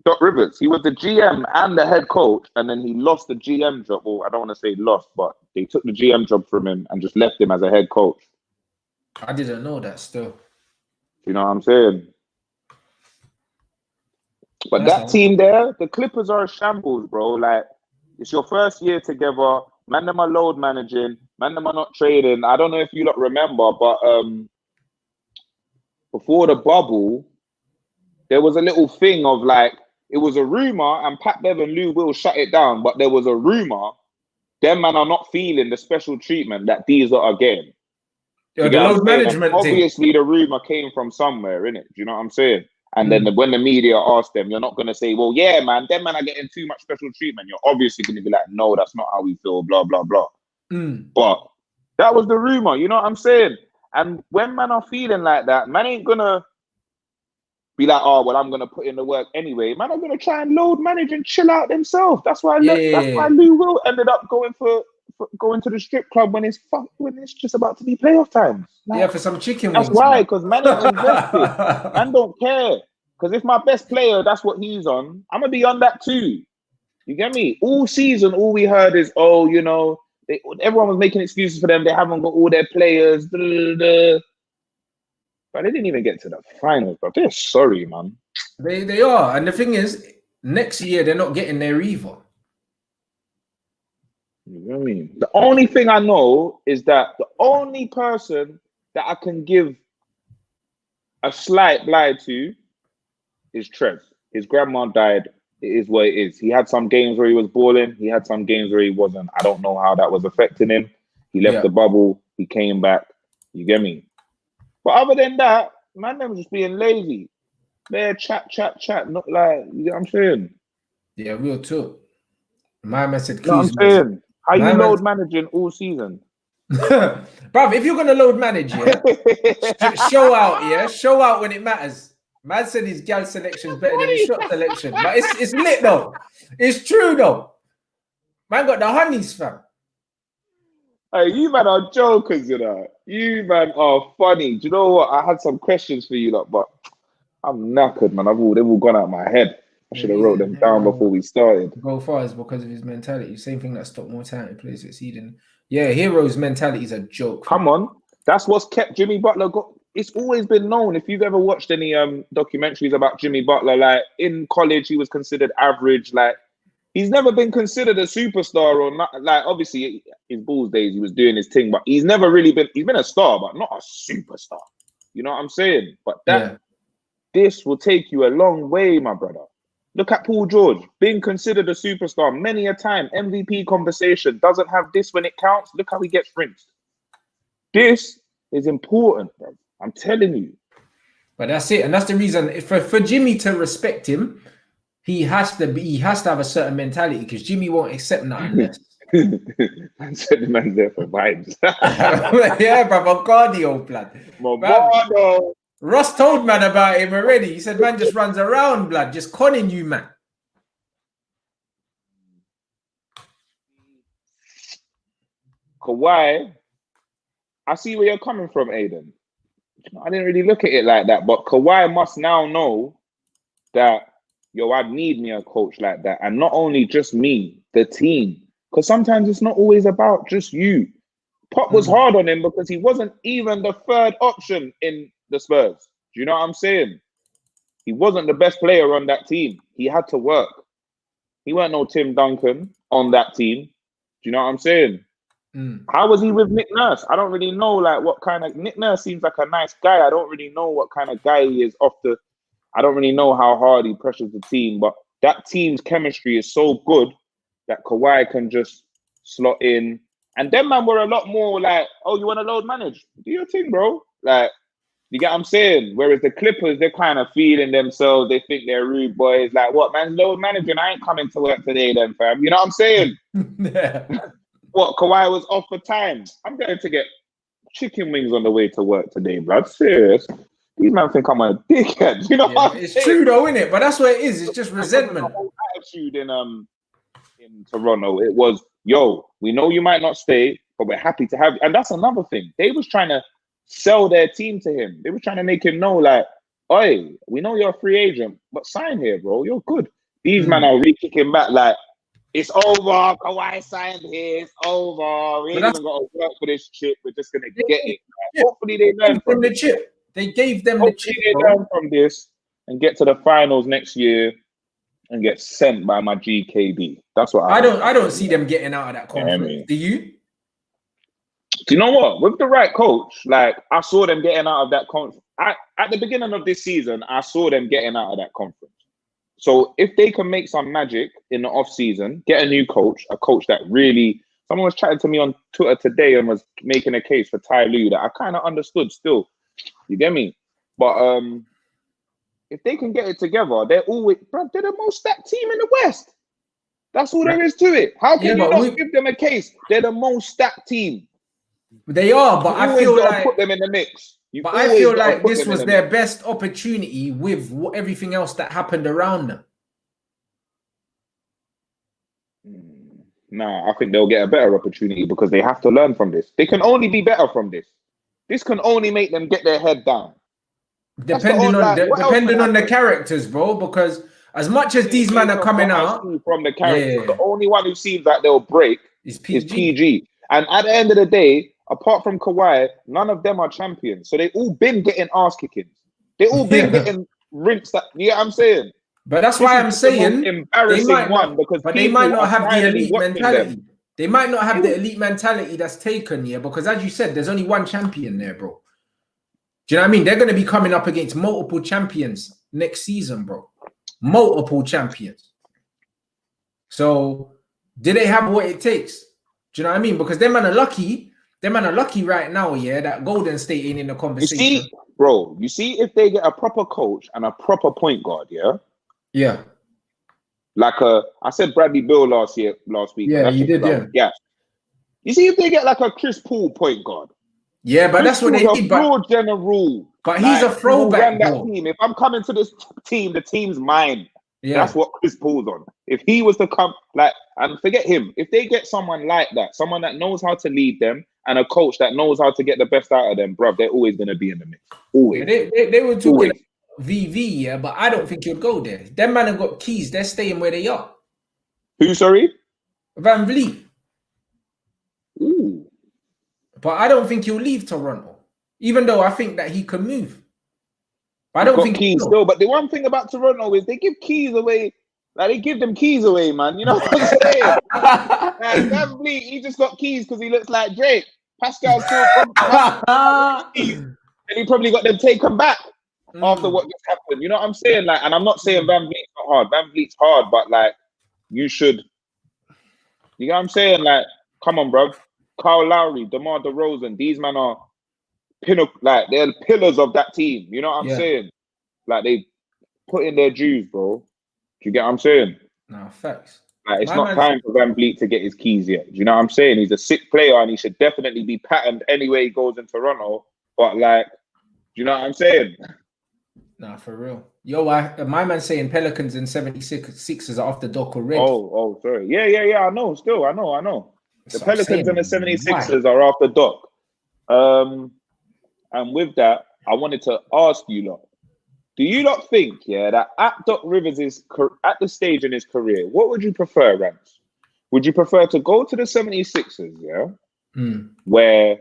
[SPEAKER 2] Doc Rivers. He was the GM and the head coach, and then he lost the GM job. Well, I don't want to say lost, but they took the GM job from him and just left him as a head coach.
[SPEAKER 1] I didn't know that still.
[SPEAKER 2] You know what I'm saying? But that team there, the Clippers are a shambles, bro. Like, it's your first year together. Man, them are load managing. Man, them are not trading. I don't know if you lot remember, but before the bubble, there was a little thing of like, it was a rumor, and Pat Bev and Lou Will shut it down, but there was a rumor. Them man are not feeling the special treatment that these lot are getting.
[SPEAKER 1] The load management
[SPEAKER 2] obviously, the rumor came from somewhere, innit? Do you know what I'm saying? And then when the media asked them, you're not going to say, well, yeah, man, them man are getting too much special treatment. You're obviously going to be like, no, that's not how we feel, blah, blah, blah. But that was the rumor, you know what I'm saying? And when man are feeling like that, man ain't going to be like, oh, well, I'm going to put in the work anyway. Man are going to try and load manage and chill out themselves. That's why Lou Will ended up going for going to the strip club when it's just about to be playoff times. Like,
[SPEAKER 1] yeah, for some chicken
[SPEAKER 2] that's
[SPEAKER 1] wings.
[SPEAKER 2] why, because man ain't invested. Man don't care. Because if my best player, that's what he's on, I'm gonna be on that too. You get me? All season, all we heard is, oh, you know, everyone was making excuses for them. They haven't got all their players. Blah, blah, blah. But they didn't even get to the finals, bro. They're sorry, man.
[SPEAKER 1] They are. And the thing is, next year they're not getting there either.
[SPEAKER 2] You know what I mean? The only thing I know is that the only person that I can give a slight blight to is Trev. His grandma died. It is what it is. He had some games where he was balling. He had some games where he wasn't. I don't know how that was affecting him. He left the bubble. He came back. You get me? But other than that, man, them just being lazy. They're chat. Not like, you know what I'm saying?
[SPEAKER 1] Yeah, real talk. My message.
[SPEAKER 2] You know what I'm saying? How you load managing all season?
[SPEAKER 1] Bruv, if you're gonna load manage, show out, show out when it matters. Man said his gal selection is better than his shot selection, but it's lit though. It's true though. Man got the honeys, fam.
[SPEAKER 2] Hey, you man are jokers, you know. You man are funny. Do you know what? I had some questions for you, lot, but I'm knackered, man. They've all gone out of my head. I should have wrote them down before we started.
[SPEAKER 1] Go far is because of his mentality. Same thing that stopped more talented players succeeding. Yeah, Hero's mentality is a joke.
[SPEAKER 2] Come on. That's what's kept Jimmy Butler it's always been known. If you've ever watched any documentaries about Jimmy Butler, like in college, he was considered average. Like he's never been considered a superstar or not. Like obviously his Bulls days, he was doing his thing, but he's never really been. He's been a star, but not a superstar. You know what I'm saying? But this will take you a long way, my brother. Look at Paul George, being considered a superstar many a time. MVP conversation, doesn't have this when it counts. Look how he gets rinsed. This is important, bro. I'm telling you.
[SPEAKER 1] But that's it, and that's the reason for Jimmy to respect him. He has to have a certain mentality because Jimmy won't accept nothing less.
[SPEAKER 2] I said the man's there for vibes.
[SPEAKER 1] Yeah, bro, cardio, blood. Ross told man about him already. He said, man just runs around, blood, just conning you, man.
[SPEAKER 2] Kawhi, I see where you're coming from, Aiden. I didn't really look at it like that, but Kawhi must now know that, yo, I need me a coach like that. And not only just me, the team. Because sometimes it's not always about just you. Pop was hard on him because he wasn't even the third option in the Spurs. Do you know what I'm saying? He wasn't the best player on that team. He had to work. He weren't no Tim Duncan on that team. Do you know what I'm saying? How was he with Nick Nurse? I don't really know like what kind of Nick Nurse seems like a nice guy. I don't really know what kind of guy he is I don't really know how hard he pressures the team, but that team's chemistry is so good that Kawhi can just slot in. And them man were a lot more like, oh, you want to load manage? Do your thing, bro. Like, you get what I'm saying? Whereas the Clippers, they're kind of feeling themselves. They think they're rude boys. Like, what, man's load managing? I ain't coming to work today then, fam. You know what I'm saying? What, Kawhi was off for time? I'm going to get chicken wings on the way to work today, blood. Serious. These men think I'm a dickhead. You know what I'm
[SPEAKER 1] it's
[SPEAKER 2] saying?
[SPEAKER 1] true though, isn't it? But that's what it is. It's just resentment.
[SPEAKER 2] The whole attitude in Toronto, it was, yo, we know you might not stay, but we're happy to have you. And that's another thing. They was trying to sell their team to him. They were trying to make him know, like, oi, we know you're a free agent, but sign here, bro. You're good. These men are re-kicking back like, it's over. Kawhi signed here. It's over. We ain't even got to work for this chip. We're just going to get it. Hopefully they learn from
[SPEAKER 1] the chip. They gave them the chip.
[SPEAKER 2] They learn from this and get to the finals next year and get sent by my GKB. That's what I
[SPEAKER 1] don't see them getting out of that conference. Do you?
[SPEAKER 2] Do you know what? With the right coach, like I saw them getting out of that conference. At the beginning of this season, I saw them getting out of that conference. So if they can make some magic in the off season, get a new coach, a coach that really. Someone was chatting to me on Twitter today and was making a case for Ty Lue that I kind of understood still. You get me? But if they can get it together, they're the most stacked team in the West. That's all there is to it. How can you not give them a case? They're the most stacked team.
[SPEAKER 1] They are, but I feel like
[SPEAKER 2] put them in the mix.
[SPEAKER 1] But I feel like this was their best opportunity with everything else that happened around them.
[SPEAKER 2] Nah, I think they'll get a better opportunity because they have to learn from this. They can only be better from this. This can only make them get their head down.
[SPEAKER 1] Depending on
[SPEAKER 2] what else can
[SPEAKER 1] the
[SPEAKER 2] happen?
[SPEAKER 1] characters, bro. Because as much as these men are coming out,
[SPEAKER 2] from the characters,
[SPEAKER 1] yeah,
[SPEAKER 2] the only one who seems like they'll break
[SPEAKER 1] is
[SPEAKER 2] is
[SPEAKER 1] PG.
[SPEAKER 2] PG. And at the end of the day, apart from Kawhi, none of them are champions. So they all been getting ass kickings. They all been getting rinsed. You know what I'm saying?
[SPEAKER 1] But that's why I'm saying
[SPEAKER 2] embarrassing one because
[SPEAKER 1] they might not have the elite mentality.
[SPEAKER 2] Them.
[SPEAKER 1] They might not have the elite mentality that's taken here because, as you said, there's only one champion there, bro. Do you know what I mean? They're going to be coming up against multiple champions next season, bro. Multiple champions. So, do they have what it takes? Do you know what I mean? Because them man are lucky. Them man are lucky right now, yeah, that Golden State ain't in the conversation.
[SPEAKER 2] You see, bro, if they get a proper coach and a proper point guard, yeah?
[SPEAKER 1] Yeah.
[SPEAKER 2] Like I said Bradley Beal last week.
[SPEAKER 1] Yeah, you did,
[SPEAKER 2] yeah. You see if they get like a Chris Paul point guard.
[SPEAKER 1] Yeah, but that's what they need.
[SPEAKER 2] But general.
[SPEAKER 1] But he's a throwback.
[SPEAKER 2] That team. If I'm coming to this team, the team's mine. Yeah. That's what Chris Paul's on. If he was to come, and forget him, if they get someone like that, someone that knows how to lead them, and a coach that knows how to get the best out of them, bruv, they're always going to be in the mix. Always.
[SPEAKER 1] They were talking VV, yeah, but I don't think he'll go there. Them man have got keys. They're staying where they are.
[SPEAKER 2] Who, sorry?
[SPEAKER 1] Van Vliet.
[SPEAKER 2] Ooh.
[SPEAKER 1] But I don't think he'll leave Toronto, even though I think that he can move. But I don't think
[SPEAKER 2] keys still. But the one thing about Toronto is they give keys away. Like they give them keys away, man. You know what I'm saying? Like, Van Vliet, he just got keys because he looks like Drake. Pascal still keys, and he probably got them taken back after what just happened. You know what I'm saying? Like, and I'm not saying Van Vliet's not hard. Van Vliet's hard, but like, you should. You know what I'm saying? Like, come on, bro. Kyle Lowry, DeMar DeRozan, these men are they're pillars of that team. You know what I'm saying? Like they put in their dues, bro. Do you get what I'm saying?
[SPEAKER 1] No, facts.
[SPEAKER 2] Like it's not time for Van Vliet to get his keys yet. Do you know what I'm saying? He's a sick player and he should definitely be patterned anyway he goes in Toronto. But like, do you know what I'm saying?
[SPEAKER 1] Nah, for real. Yo, my man saying Pelicans and 76ers are off the dock already.
[SPEAKER 2] Oh, sorry. Yeah. I know. The Pelicans and the 76ers are off the dock. And with that, I wanted to ask you lot, do you lot think, that at Doc Rivers is at the stage in his career, what would you prefer, Rants? Would you prefer to go to the 76ers, where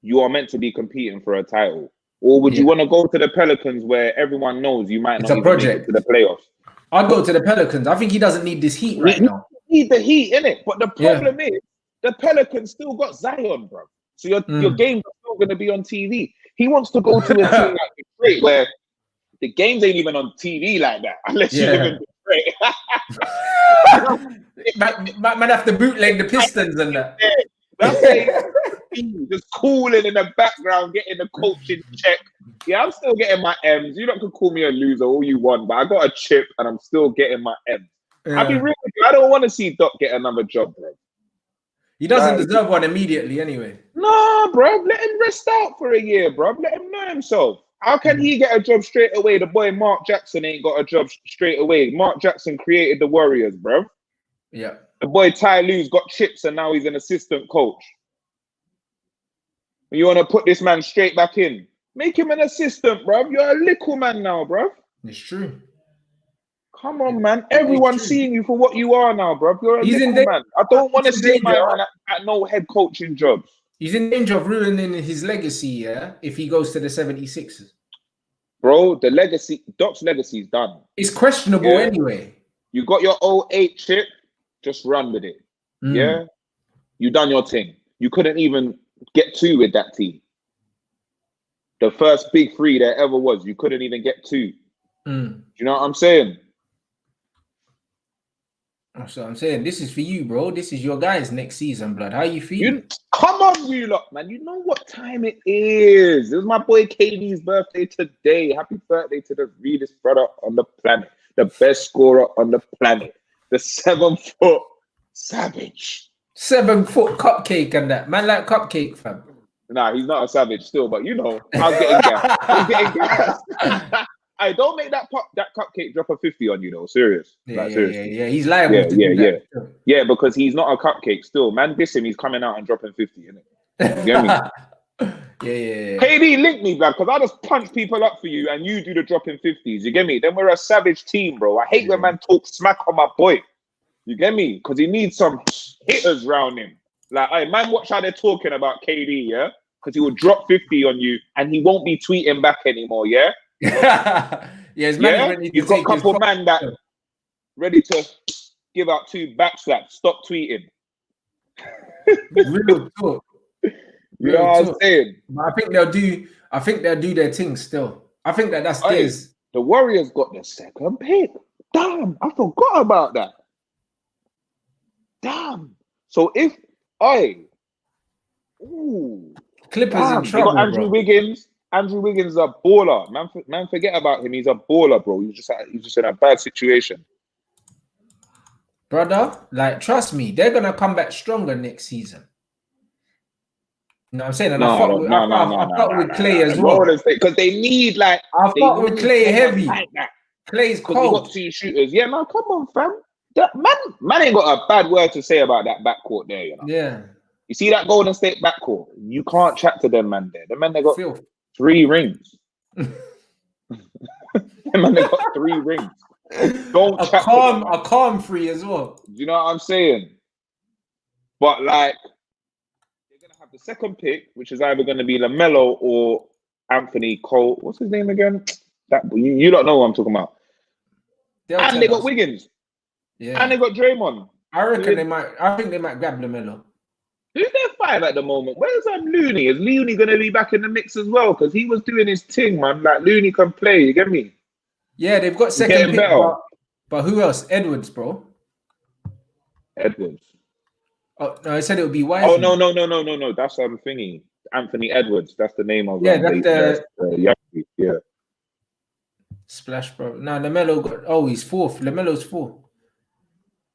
[SPEAKER 2] you are meant to be competing for a title? Or would you want to go to the Pelicans where everyone knows you might not even make it to the playoffs?
[SPEAKER 1] I'd go to the Pelicans. I think he doesn't need this heat right now.
[SPEAKER 2] He need the heat, innit? But the problem is, the Pelicans still got Zion, bro. So your games are still going to be on TV. He wants to go to a team like Detroit where the games ain't even on TV like that, unless you live in Detroit.
[SPEAKER 1] Man have to bootleg the Pistons and that.
[SPEAKER 2] That's just cooling in the background, getting the coaching check. Yeah, I'm still getting my M's. You don't can call me a loser all you want, but I got a chip and I'm still getting my M's. I'll be real with you. I don't want to see Doc get another job, bro.
[SPEAKER 1] He doesn't deserve one immediately anyway.
[SPEAKER 2] No, bro. Let him rest out for a year, bro. Let him know himself. How can he get a job straight away? The boy Mark Jackson ain't got a job straight away. Mark Jackson created the Warriors, bro.
[SPEAKER 1] Yeah.
[SPEAKER 2] The boy Ty Lue's got chips and now he's an assistant coach. You want to put this man straight back in? Make him an assistant, bro. You're a little man now, bro.
[SPEAKER 1] It's true.
[SPEAKER 2] Come on, man. Everyone's seeing you for what you are now, bro. You're a little man. I don't want to see my man at no head coaching jobs.
[SPEAKER 1] He's in danger of ruining his legacy, if he goes to the 76ers.
[SPEAKER 2] Bro, the legacy, Doc's legacy is done.
[SPEAKER 1] It's questionable anyway.
[SPEAKER 2] You got your 08 chip, just run with it. Yeah? You done your thing. You couldn't even get two with that team. The first big three there ever was, you couldn't even get two. Do you know what I'm saying?
[SPEAKER 1] That's what I'm saying. This is for you, bro. This is your guys next season, blood. How you feeling?
[SPEAKER 2] Come on, you lot, man. You know what time it is. It was my boy KD's birthday today. Happy birthday to the realest brother on the planet. The best scorer on the planet. The 7-foot savage.
[SPEAKER 1] 7-foot cupcake and that. Man like cupcake, fam.
[SPEAKER 2] Nah, he's not a savage still, but you know, I was getting gas. I don't make that cupcake drop a 50 on you though. Serious.
[SPEAKER 1] Yeah.
[SPEAKER 2] Seriously.
[SPEAKER 1] He's liable to do that.
[SPEAKER 2] Yeah, because he's not a cupcake still. Man, diss him, he's coming out and dropping 50, innit? You get me?
[SPEAKER 1] Yeah.
[SPEAKER 2] KD, link me, blood, because I just punch people up for you and you do the dropping 50s. You get me? Then we're a savage team, bro. I hate when man talk smack on my boy. You get me? Because he needs some hitters round him. Like, hey, man, watch how they're talking about KD, yeah? Because he will drop 50 on you and he won't be tweeting back anymore, yeah?
[SPEAKER 1] His management needs to
[SPEAKER 2] You've got a couple man that ready to give out 2 backslaps. Stop tweeting.
[SPEAKER 1] Real talk.
[SPEAKER 2] You know what I'm saying?
[SPEAKER 1] But I think they'll do their thing still. I think that's theirs.
[SPEAKER 2] The Warriors got the 2nd pick. Damn, I forgot about that. Damn. So if
[SPEAKER 1] Clippers in trouble.
[SPEAKER 2] They got Andrew Wiggins. Andrew Wiggins is a baller. Man, forget about him. He's a baller, bro. He's just in a bad situation.
[SPEAKER 1] Brother, like, trust me, they're gonna come back stronger next season. You know what I'm saying? And I fuck with Clay as well.
[SPEAKER 2] Because they need, like...
[SPEAKER 1] I fuck with Clay heavy. Like Clay's cold.
[SPEAKER 2] Because got 2 shooters. Yeah, man, come on, fam. Man ain't got a bad word to say about that backcourt there, you know?
[SPEAKER 1] Yeah.
[SPEAKER 2] You see that Golden State backcourt? You can't chat to them, man, there. The man, they got 3 rings. The man, they got 3 rings. Don't chat to them.
[SPEAKER 1] A calm 3 as well.
[SPEAKER 2] You know what I'm saying? But, like... have the 2nd pick, which is either going to be LaMelo or Anthony Cole. What's his name again? That you don't know what I'm talking about. And they got Wiggins. Yeah. And they got Draymond.
[SPEAKER 1] I think they might grab LaMelo.
[SPEAKER 2] Who's their 5 at the moment? Where's Looney? Is Looney going to be back in the mix as well? Because he was doing his thing, man. Like, Looney can play. You get me?
[SPEAKER 1] Yeah, they've got 2nd pick. But who else? Edwards, bro.
[SPEAKER 2] Edwards.
[SPEAKER 1] Oh no! I said it would be Wiseman.
[SPEAKER 2] Oh no! That's thingy. Anthony Edwards. That's the name of
[SPEAKER 1] yeah. Splash, bro. No, LaMelo got. Oh, he's 4th. LaMelo's 4th.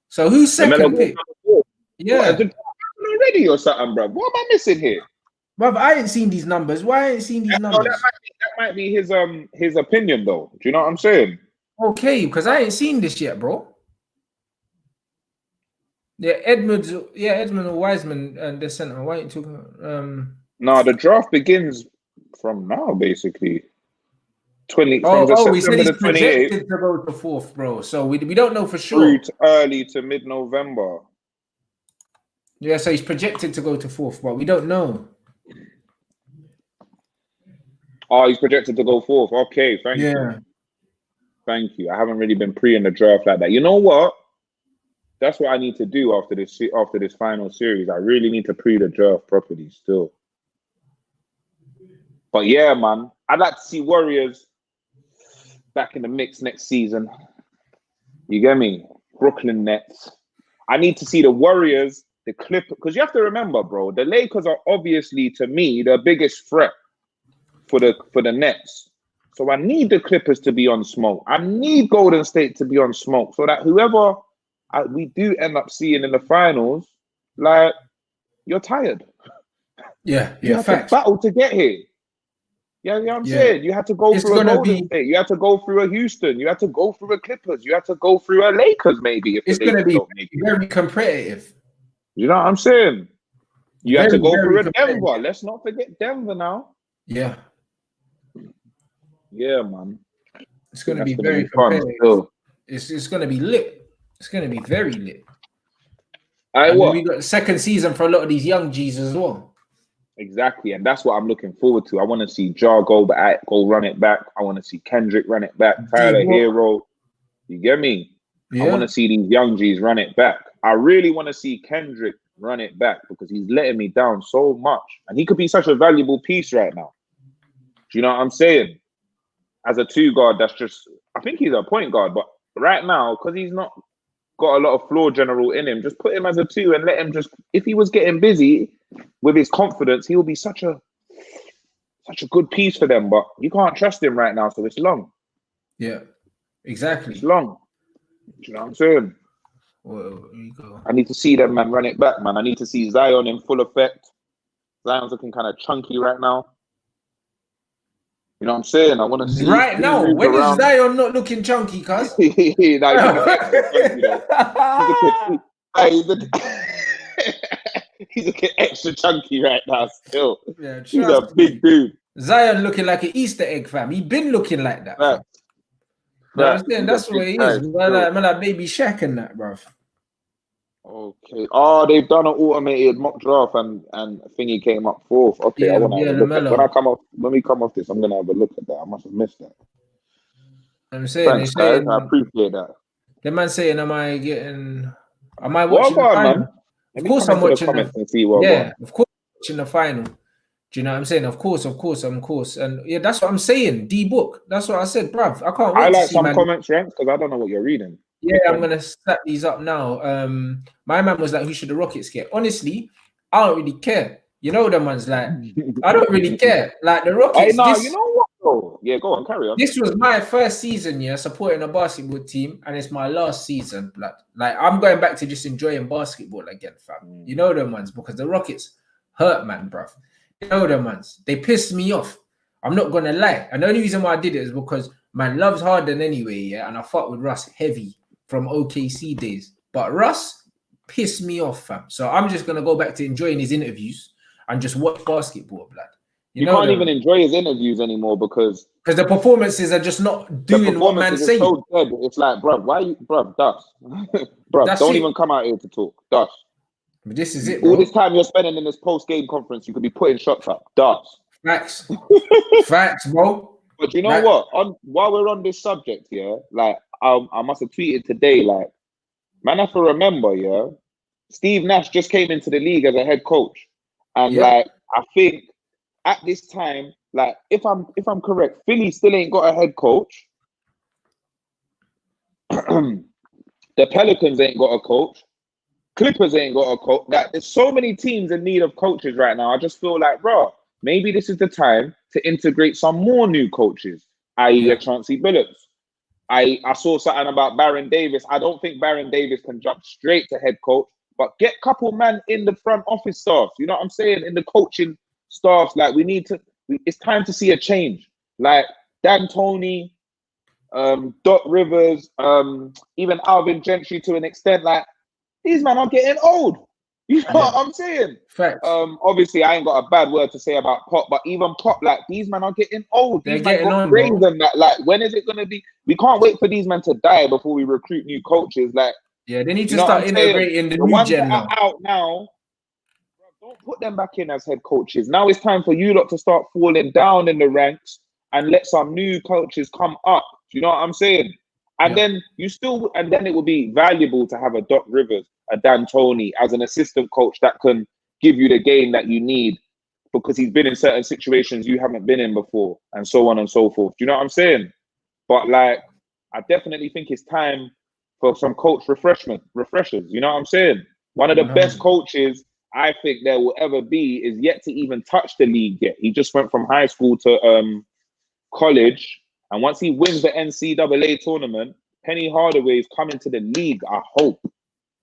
[SPEAKER 1] So who's 2nd pick? Yeah,
[SPEAKER 2] already or something, bro. What am I missing here?
[SPEAKER 1] Bro, I ain't seen these numbers. Why I ain't seen these numbers?
[SPEAKER 2] That might be his opinion though. Do you know what I'm saying?
[SPEAKER 1] Okay, because I ain't seen this yet, bro. Yeah, Edmonds or Wiseman and the center. Why ain't you talking?
[SPEAKER 2] No, the draft begins from now, basically. From
[SPEAKER 1] he said he's projected to go to 4th, bro. So we don't know for sure.
[SPEAKER 2] Early to mid-November.
[SPEAKER 1] Yeah, so he's projected to go to 4th, but we don't know.
[SPEAKER 2] Oh, he's projected to go 4th. Okay, thank you. Thank you. I haven't really been pre in the draft like that. You know what? That's what I need to do after this final series. I really need to pre the draft properly still. But yeah, man, I'd like to see Warriors back in the mix next season. You get me? Brooklyn Nets. I need to see the Warriors, the Clippers, because you have to remember, bro, the Lakers are obviously, to me, the biggest threat for the Nets. So I need the Clippers to be on smoke. I need Golden State to be on smoke so that whoever we do end up seeing in the finals, like, you're tired.
[SPEAKER 1] Yeah,
[SPEAKER 2] you have to battle to get here. Yeah, you know what I'm saying? You had to go through a Golden State. You had to go through a Houston. You had to go through a Clippers. You had to go through a Lakers, maybe.
[SPEAKER 1] It's going to be very competitive.
[SPEAKER 2] You know what I'm saying? You had to go through a Denver. Let's not forget Denver now.
[SPEAKER 1] Yeah.
[SPEAKER 2] Yeah, man.
[SPEAKER 1] It's going to be very competitive. It's going to be lit. It's going to be very lit. We got the 2nd season for a lot of these young G's as well.
[SPEAKER 2] Exactly, and that's what I'm looking forward to. I want to see Ja go run it back. I want to see Kendrick run it back. Tyler Hero. You get me? Yeah. I want to see these young G's run it back. I really want to see Kendrick run it back because he's letting me down so much. And he could be such a valuable piece right now. Do you know what I'm saying? As a 2 guard, that's just... I think he's a point guard, but right now, because he's not got a lot of floor general in him, just put him as a 2 and let him just... If he was getting busy with his confidence, he will be such a good piece for them, but you can't trust him right now, so it's long.
[SPEAKER 1] Yeah, exactly.
[SPEAKER 2] It's long. Do you know what I'm saying?
[SPEAKER 1] Well, there you go.
[SPEAKER 2] I need to see them, man, run it back, man. I need to see Zion in full effect. Zion's looking kind of chunky right now. You know what I'm saying? I want to see
[SPEAKER 1] Right
[SPEAKER 2] who
[SPEAKER 1] now,
[SPEAKER 2] moves
[SPEAKER 1] when is
[SPEAKER 2] around.
[SPEAKER 1] Zion not looking chunky, cuz?
[SPEAKER 2] Nah, he's looking extra chunky though. He's looking, he's looking extra chunky right now. Still,
[SPEAKER 1] Yeah,
[SPEAKER 2] he's a
[SPEAKER 1] trust
[SPEAKER 2] big
[SPEAKER 1] me.
[SPEAKER 2] dude.
[SPEAKER 1] Zion looking like an Easter egg, fam. He been looking like that, fam.
[SPEAKER 2] Facts.
[SPEAKER 1] You know what I'm
[SPEAKER 2] Facts.
[SPEAKER 1] saying?
[SPEAKER 2] He's a
[SPEAKER 1] That's what
[SPEAKER 2] big
[SPEAKER 1] he
[SPEAKER 2] guy.
[SPEAKER 1] is.
[SPEAKER 2] Still.
[SPEAKER 1] Man, like baby Shaq and that, bruv.
[SPEAKER 2] Okay. Oh, they've done an automated mock draft and thingy came up fourth. Okay, I
[SPEAKER 1] Yeah,
[SPEAKER 2] want to
[SPEAKER 1] yeah,
[SPEAKER 2] have a look at
[SPEAKER 1] LaMelo.
[SPEAKER 2] when we come off this. I'm gonna have a look at that. I must have missed that.
[SPEAKER 1] I'm saying, they're
[SPEAKER 2] Thanks, guys. I
[SPEAKER 1] saying,
[SPEAKER 2] appreciate that.
[SPEAKER 1] the man saying, am I
[SPEAKER 2] Well,
[SPEAKER 1] watching
[SPEAKER 2] go
[SPEAKER 1] the
[SPEAKER 2] on,
[SPEAKER 1] final?
[SPEAKER 2] man. Let
[SPEAKER 1] Of
[SPEAKER 2] me
[SPEAKER 1] course
[SPEAKER 2] come
[SPEAKER 1] I'm
[SPEAKER 2] into the
[SPEAKER 1] watching
[SPEAKER 2] comments and see what going on.
[SPEAKER 1] of course I'm watching the final. Do you know what I'm saying? Of course. And yeah, that's what I'm saying. D-Book. That's what I said, bruv. I can't
[SPEAKER 2] I
[SPEAKER 1] wait to
[SPEAKER 2] like
[SPEAKER 1] see,
[SPEAKER 2] some
[SPEAKER 1] man.
[SPEAKER 2] comments, Rants, because I don't know what you're reading.
[SPEAKER 1] Yeah, I'm gonna slap these up now. My man was like, who should the Rockets get? Honestly, I don't really care. You know, the man's like, I don't really care. Like the Rockets,
[SPEAKER 2] You know what? Though? Yeah, go on, carry on.
[SPEAKER 1] this was my first season, yeah, supporting a basketball team, and it's my last season. Like I'm going back to just enjoying basketball again, fam. You know them ones, because the Rockets hurt, man, bruv. You know them ones. They pissed me off. I'm not gonna lie. And the only reason why I did it is because man loves Harden anyway, yeah, and I fought with Russ heavy from OKC days. But Russ pissed me off, fam. So I'm just gonna go back to enjoying his interviews and just watch basketball, blood.
[SPEAKER 2] You can't even enjoy his interviews anymore because
[SPEAKER 1] the performances are just not doing what man's saying.
[SPEAKER 2] So dead. It's like, bruv, why you, bruv, dust. Bruv, don't even come out here to talk. Dust.
[SPEAKER 1] But this is it, bro.
[SPEAKER 2] All this time you're spending in this post-game conference, you could be putting shots up. Dust.
[SPEAKER 1] Facts. Facts, bro.
[SPEAKER 2] But you know what? While we're on this subject, yeah, like I must have tweeted today, like, man, I have to remember, yeah, Steve Nash just came into the league as a head coach. And like, I think at this time, like, if I'm correct, Philly still ain't got a head coach. The Pelicans ain't got a coach. Clippers ain't got a coach. Like, there's so many teams in need of coaches right now. I just feel like, bro, maybe this is the time to integrate some more new coaches, i.e. a Chauncey Billups. I saw something about Baron Davis. I don't think Baron Davis can jump straight to head coach, but get a couple man in the front office staff. You know what I'm saying? In the coaching staffs, like it's time to see a change. Like Dan Toney, Doc Rivers, even Alvin Gentry to an extent. Like these men are getting old. You know what I'm saying?
[SPEAKER 1] Facts.
[SPEAKER 2] Obviously, I ain't got a bad word to say about Pop, but even Pop, like these men are getting old.
[SPEAKER 1] They're
[SPEAKER 2] these men
[SPEAKER 1] getting
[SPEAKER 2] got
[SPEAKER 1] on,
[SPEAKER 2] brains
[SPEAKER 1] bro.
[SPEAKER 2] and that. Like, when is it gonna be? We can't wait for these men to die before we recruit new coaches. Like,
[SPEAKER 1] yeah, they need to start integrating the new
[SPEAKER 2] ones
[SPEAKER 1] gen
[SPEAKER 2] that are out now. Don't put them back in as head coaches. Now it's time for you lot to start falling down in the ranks and let some new coaches come up. Do you know what I'm saying? And then it will be valuable to have a Doc Rivers, a Dan Toney as an assistant coach that can give you the game that you need because he's been in certain situations you haven't been in before, and so on and so forth. Do you know what I'm saying? But like, I definitely think it's time for some coach refreshers. You know what I'm saying? One of the best coaches I think there will ever be is yet to even touch the league yet. He just went from high school to college. And once he wins the NCAA tournament, Penny Hardaway is coming to the league, I hope.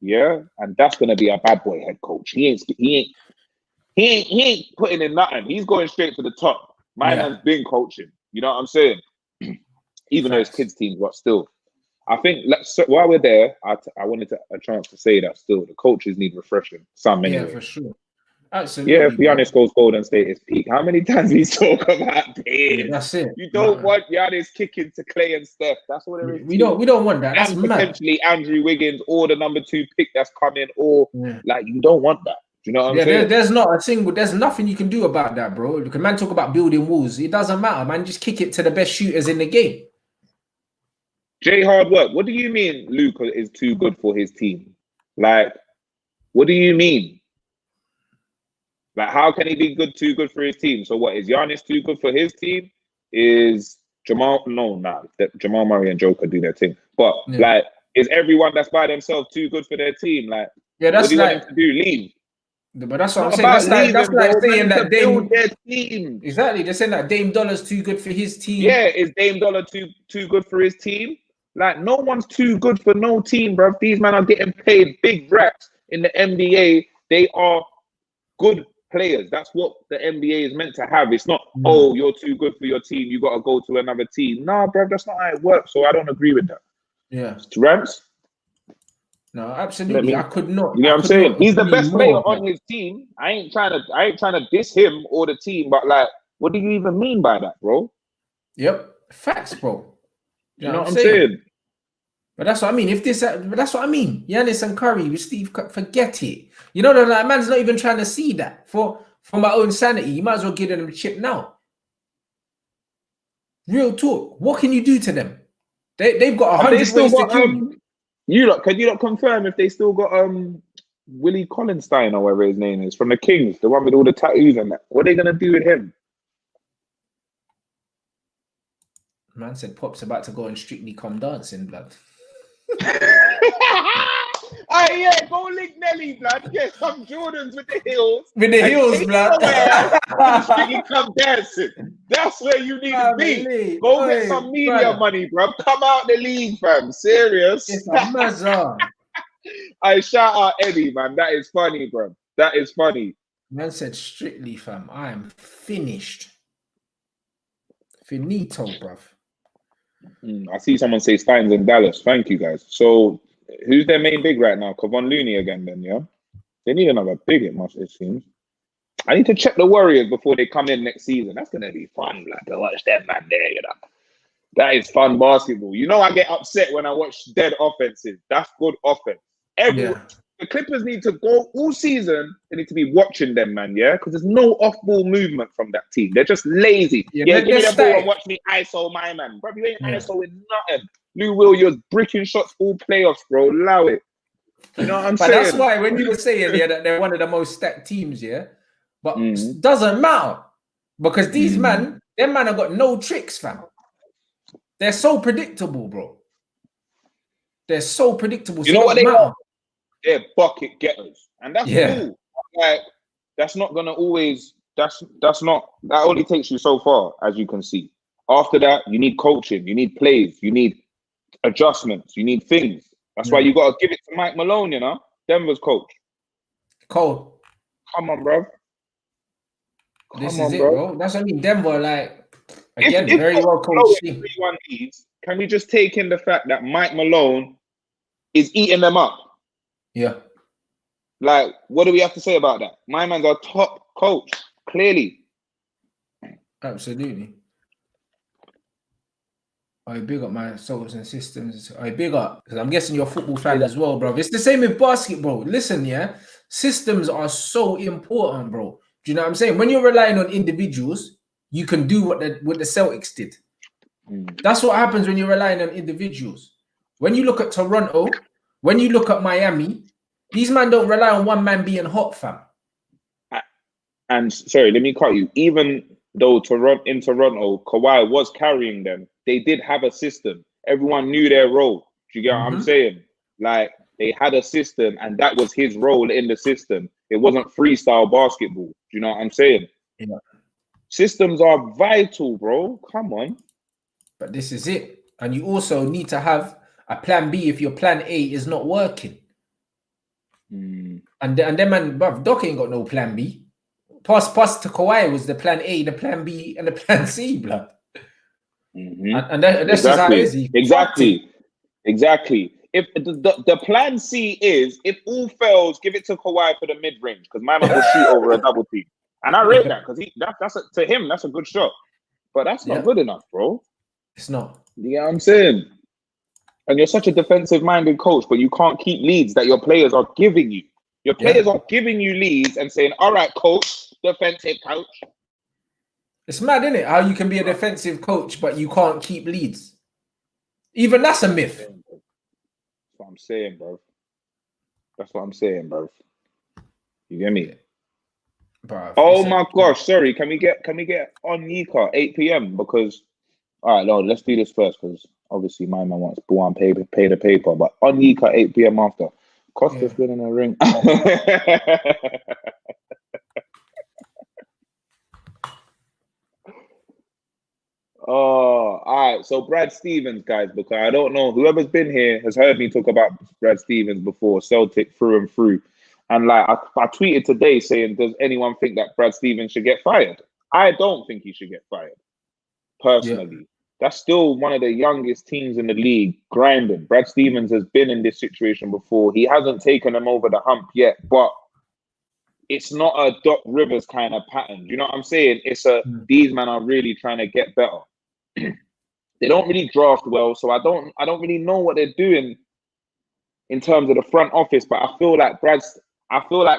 [SPEAKER 2] Yeah? And that's gonna be a bad boy head coach. He ain't putting in nothing. He's going straight to the top. My man's been coaching. You know what I'm saying? Even though it's kids' teams, but still. I think while we're there, I wanted a chance to say that still the coaches need refreshing. Some anyway.
[SPEAKER 1] Yeah, for sure. Absolutely.
[SPEAKER 2] Yeah, if Giannis goes Golden State is peak. How many times we talk about this?
[SPEAKER 1] Yeah, that's it.
[SPEAKER 2] You don't want Giannis kicking to Clay and Steph. That's what it is.
[SPEAKER 1] We don't want that. That's
[SPEAKER 2] and potentially Andrew Wiggins or the number 2 pick that's coming, or like you don't want that. Do you know what I'm saying?
[SPEAKER 1] There's nothing you can do about that, bro. You can talk about building walls. It doesn't matter, man. Just kick it to the best shooters in the game.
[SPEAKER 2] Jay Hard work. What do you mean Luka is too good for his team? Like, what do you mean? Like, how can he be too good for his team? So what, is Giannis too good for his team? Is Jamal Murray and Joker do their thing. But like, is everyone that's by themselves too good for their team? Like,
[SPEAKER 1] that's
[SPEAKER 2] what do you want him to do? Leave.
[SPEAKER 1] But that's what I'm saying. That's like saying that
[SPEAKER 2] Dame their team.
[SPEAKER 1] Exactly. They're saying that Dame Dollar's too good for his team.
[SPEAKER 2] Yeah, is Dame Dollar too good for his team? Like, no one's too good for no team, bro. These men are getting paid big racks in the NBA. They are good players. That's what the NBA is meant to have. It's not, oh, you're too good for your team, you got to go to another team. Nah, bro, that's not how it works. So I don't agree with that.
[SPEAKER 1] Yeah.
[SPEAKER 2] Rants?
[SPEAKER 1] No, absolutely. I could not.
[SPEAKER 2] You know what I'm saying? He's the best player on his team. I ain't trying to diss him or the team, but like, what do you even mean by that, bro?
[SPEAKER 1] Yep, facts, bro.
[SPEAKER 2] You know what I'm saying?
[SPEAKER 1] But that's what I mean. That's what I mean. Giannis and Curry with Steve, forget it. You know, that man's not even trying to see that. For my own sanity, you might as well give them a chip now. Real talk. What can you do to them? They've got 100 ways to kill you.
[SPEAKER 2] Can you not confirm if they still got Willie Collinstein or whatever his name is from the Kings, the one with all the tattoos and that? What are they gonna do with him?
[SPEAKER 1] Man said Pop's about to go and Strictly Come Dancing, blood.
[SPEAKER 2] Yeah, go link Nelly, blood. Get some Jordans with the heels.
[SPEAKER 1] With the heels, blood.
[SPEAKER 2] Strictly Come Dancing. That's where you need to be. Go get some media money, bro. Come out the league, fam. Serious.
[SPEAKER 1] It's a mazza.
[SPEAKER 2] I shout out Eddie, man. That is funny, bro. That is funny.
[SPEAKER 1] Man said Strictly, fam. I am finished. Finito, bruv.
[SPEAKER 2] I see someone say Steins in Dallas. Thank you, guys. So, who's their main big right now? Kevon Looney again, then, yeah? They need another big, it seems. I need to check the Warriors before they come in next season. That's going to be fun, like, to watch them, man, there, you know. That is fun basketball. You know, I get upset when I watch dead offenses. That's good offense. The Clippers need to go all season. They need to be watching them, man, yeah? Because there's no off-ball movement from that team. They're just lazy. Give me the ball and watch me ISO my man. Bro, you ain't ISO with nothing. Lou Will, you're bricking shots all playoffs, bro. Allow it. You know what I'm saying?
[SPEAKER 1] But that's why when you were saying that they're one of the most stacked teams, yeah? But doesn't matter. Because these them man have got no tricks, fam. They're so predictable, bro. They're so predictable.
[SPEAKER 2] You know what they are? They're bucket getters. And that's cool. Like, that's not gonna always, that only takes you so far, as you can see. After that, you need coaching, you need plays, you need adjustments, you need things. That's why you gotta give it to Mike Malone, you know? Denver's coach.
[SPEAKER 1] Cold.
[SPEAKER 2] Come on, bro.
[SPEAKER 1] This is it, bro. That's what I mean. Denver, like, again, very well coached team.
[SPEAKER 2] Can we just take in the fact that Mike Malone is eating them up?
[SPEAKER 1] Yeah.
[SPEAKER 2] Like, what do we have to say about that? My man's our top coach, clearly.
[SPEAKER 1] Absolutely. I big up my souls and systems. I big up, because I'm guessing you're a football fan as well, bro. It's the same with basketball. Listen, yeah, systems are so important, bro. Do you know what I'm saying? When you're relying on individuals, you can do what the Celtics did. That's what happens when you're relying on individuals. When you look at Toronto, when you look at Miami, these men don't rely on one man being hot, fam.
[SPEAKER 2] And sorry, let me cut you. Even though in Toronto, Kawhi was carrying them, they did have a system. Everyone knew their role. Do you get what I'm saying? Like, they had a system, and that was his role in the system. It wasn't freestyle basketball. Do you know what I'm saying?
[SPEAKER 1] Yeah.
[SPEAKER 2] Systems are vital, bro. Come on.
[SPEAKER 1] But this is it. And you also need to have a plan B if your plan A is not working. And then, man, bruv, Doc ain't got no plan B. Pass to Kawhi was the plan A, the plan B, and the plan C, blood. And that's just how it is.
[SPEAKER 2] Exactly. If the plan C is, if all fails, give it to Kawhi for the mid-range, because my man will shoot over a double team. And I rate that, because to him, that's a good shot. But that's not good enough, bro.
[SPEAKER 1] It's not.
[SPEAKER 2] You know what I'm saying? And you're such a defensive-minded coach, but you can't keep leads that your players are giving you. Your players are giving you leads and saying, all right, coach, defensive coach.
[SPEAKER 1] It's mad, isn't it? How you can be a defensive coach, but you can't keep leads. Even that's a myth.
[SPEAKER 2] That's what I'm saying, bro. That's what I'm saying, bro. You get me?
[SPEAKER 1] Bro,
[SPEAKER 2] oh my gosh, sorry. Can we get on Yika 8 p.m? Because all right, no, let's do this first, because obviously my man wants ball and pay the paper. But on Yika 8 p.m. after. Costa's winning a ring. Oh, all right. So Brad Stevens, guys, because I don't know, whoever's been here has heard me talk about Brad Stevens before, Celtic through and through. And like I tweeted today saying, does anyone think that Brad Stevens should get fired? I don't think he should get fired, personally.
[SPEAKER 1] Yeah.
[SPEAKER 2] That's still one of the youngest teams in the league, grinding. Brad Stevens has been in this situation before. He hasn't taken them over the hump yet, but it's not a Doc Rivers kind of pattern. You know what I'm saying? It's these men are really trying to get better. They don't really draft well, so I don't really know what they're doing in terms of the front office. But I feel like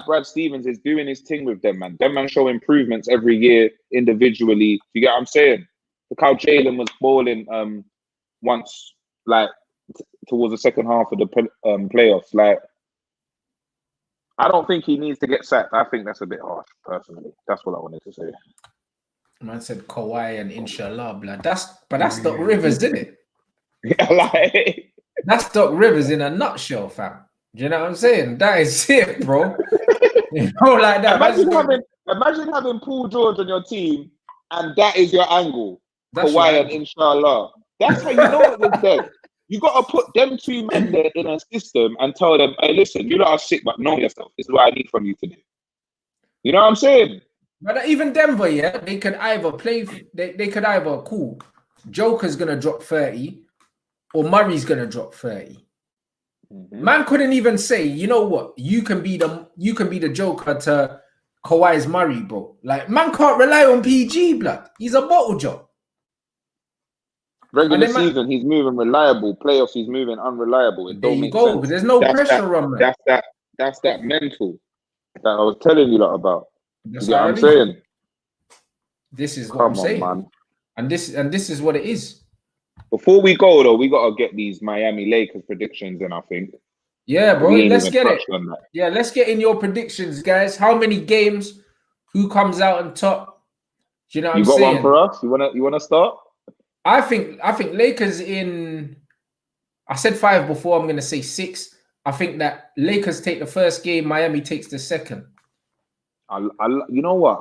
[SPEAKER 2] Brad Stevens is doing his thing with them, man. Them man show improvements every year individually. You get what I'm saying? Look how Jalen was balling once, like towards the second half of the playoffs. Like, I don't think he needs to get sacked. I think that's a bit harsh, personally. That's what I wanted to say.
[SPEAKER 1] Man said Kawhi and Inshallah, blood. That's Doc Rivers, isn't it?
[SPEAKER 2] Yeah, like
[SPEAKER 1] that's Doc Rivers in a nutshell, fam. Do you know what I'm saying? That is it, bro. You know, like that.
[SPEAKER 2] Imagine having Paul George on your team, and that is your angle.
[SPEAKER 1] That's
[SPEAKER 2] Kawhi and Inshallah. That's how you know it was them. You got to put them two men there in a system and tell them, hey, listen, you lot are sick, but know yourself. This is what I need from you today. You know what I'm saying?
[SPEAKER 1] But even Denver, yeah, they could either play, they could either, cool, Joker's going to drop 30 or Murray's going to drop 30. Man couldn't even say, you know what, you can be the Joker to Kawhi's Murray, bro. Like, man can't rely on PG, blood. He's a bottle job.
[SPEAKER 2] Regular season, he's moving reliable. Playoffs, he's moving unreliable. It
[SPEAKER 1] there
[SPEAKER 2] don't
[SPEAKER 1] you
[SPEAKER 2] make
[SPEAKER 1] go.
[SPEAKER 2] sense.
[SPEAKER 1] There's no pressure on, man.
[SPEAKER 2] That's that mental that I was telling you lot about.
[SPEAKER 1] That's
[SPEAKER 2] what I'm saying.
[SPEAKER 1] This is what I'm saying,
[SPEAKER 2] man.
[SPEAKER 1] And this is what it is.
[SPEAKER 2] Before we go though, we gotta get these Miami Lakers predictions in, I think.
[SPEAKER 1] Yeah, bro. Let's get it. Yeah, let's get in your predictions, guys. How many games? Who comes out on top? Do you know what I'm saying?
[SPEAKER 2] You got one for us? You wanna start?
[SPEAKER 1] I think Lakers in. I said 5 before. I'm gonna say 6. I think that Lakers take the first game. Miami takes the second.
[SPEAKER 2] You know what?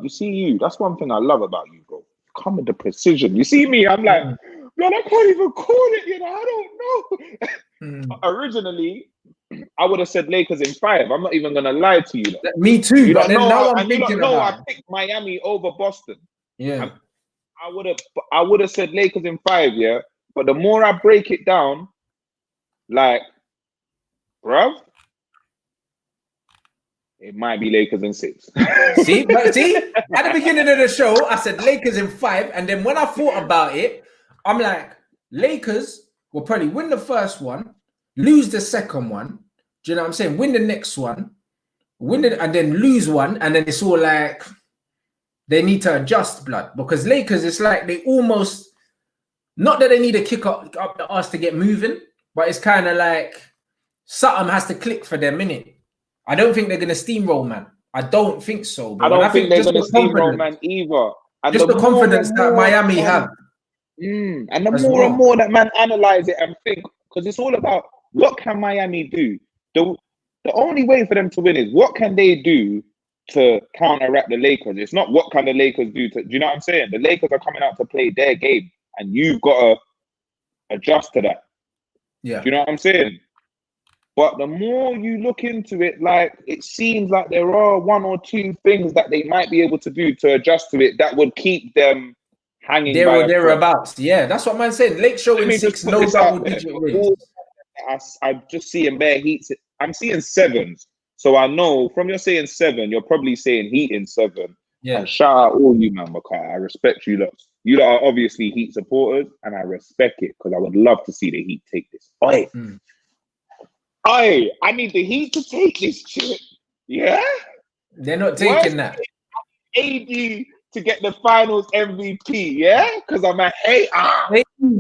[SPEAKER 2] You see you. That's one thing I love about you, bro. Come with the precision. You see me, I'm like, man, I can't even call it, you know, I don't know. Originally, I would have said Lakers in 5. I'm not even gonna lie to you.
[SPEAKER 1] Me too,
[SPEAKER 2] you
[SPEAKER 1] but then
[SPEAKER 2] know,
[SPEAKER 1] now I'm thinking about
[SPEAKER 2] I picked Miami over Boston.
[SPEAKER 1] Yeah.
[SPEAKER 2] I would have said Lakers in 5, yeah. But the more I break it down, like, bruv, it might be Lakers in 6.
[SPEAKER 1] see, at the beginning of the show, I said Lakers in 5, and then when I thought about it, I'm like, Lakers will probably win the first one, lose the second one. Do you know what I'm saying? Win the next one, win it, and then lose one, and then it's all like they need to adjust, blood, because Lakers, it's like they almost, not that they need to kick up the arse to get moving, but it's kind of like something has to click for them, innit? I don't think they're going to steamroll, man. I don't think so. Bro.
[SPEAKER 2] I don't think they're going to steamroll, man, either. And
[SPEAKER 1] just the confidence that Miami have.
[SPEAKER 2] And the more and more that man analyze it and think, because it's all about what can Miami do? The only way for them to win is what can they do to counteract the Lakers? It's not what can the Lakers do to, do you know what I'm saying? The Lakers are coming out to play their game, and you've got to adjust to that.
[SPEAKER 1] Yeah.
[SPEAKER 2] Do you know what I'm saying? But the more you look into it, like, it seems like there are 1 or 2 things that they might be able to do to adjust to it that would keep them hanging
[SPEAKER 1] there or thereabouts. Yeah, that's what man said. Lake showing 6, no double-digit wins.
[SPEAKER 2] I'm just seeing bare heats. I'm seeing 7s. So I know from you're saying 7, you're probably saying Heat in 7.
[SPEAKER 1] Yeah. And
[SPEAKER 2] shout out all you, man, Makai. I respect you lot. You lot are obviously Heat supporters, and I respect it because I would love to see the Heat take this. I need the Heat to take this shit. Yeah?
[SPEAKER 1] They're not taking that.
[SPEAKER 2] AD to get the finals MVP, yeah? Because I'm like, hey,
[SPEAKER 1] AD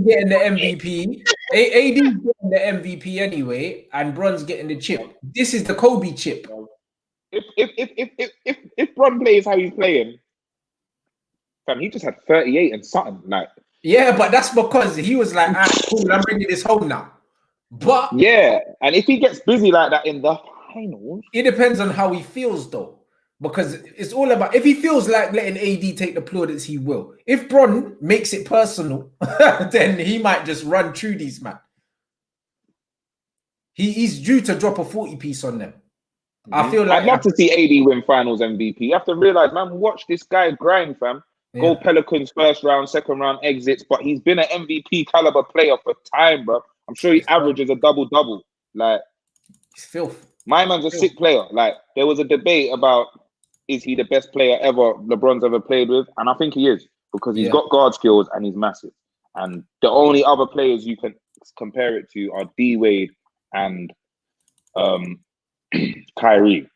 [SPEAKER 1] getting the MVP. AD getting the MVP anyway, and Bron's getting the chip. This is the Kobe chip.
[SPEAKER 2] If Bron plays how he's playing, fam, he just had 38 and something. Like,
[SPEAKER 1] yeah, but that's because he was like, cool, I'm bringing this home now. But
[SPEAKER 2] yeah, and if he gets busy like that in the finals,
[SPEAKER 1] it depends on how he feels, though. Because it's all about, if he feels like letting AD take the plaudits, he will. If Bron makes it personal, then he might just run through these, man. He's due to drop a 40-piece on them. I feel
[SPEAKER 2] I'd
[SPEAKER 1] like
[SPEAKER 2] love to see AD win Finals MVP. You have to realize, man, watch this guy grind, fam. Go Pelicans first round, second round exits, but he's been an MVP caliber player for time, bro. I'm sure he averages a double-double. Like,
[SPEAKER 1] he's filth.
[SPEAKER 2] My man's a sick player. Like, there was a debate about, is he the best player ever LeBron's ever played with? And I think he is, because he's got guard skills and he's massive. And the only other players you can compare it to are D-Wade and Kyrie.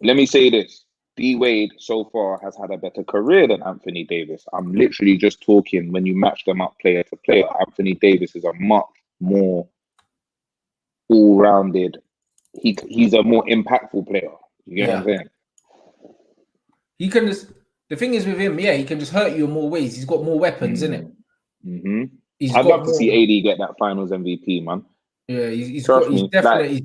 [SPEAKER 2] Let me say this. D-Wade so far has had a better career than Anthony Davis. I'm literally just talking when you match them up player to player. Anthony Davis is a much more all-rounded. He's a more impactful player. You get what I'm saying?
[SPEAKER 1] He can just, the thing is with him, he can just hurt you in more ways. He's got more weapons, innit? I'd love to see AD get that Finals MVP, man. Yeah, he's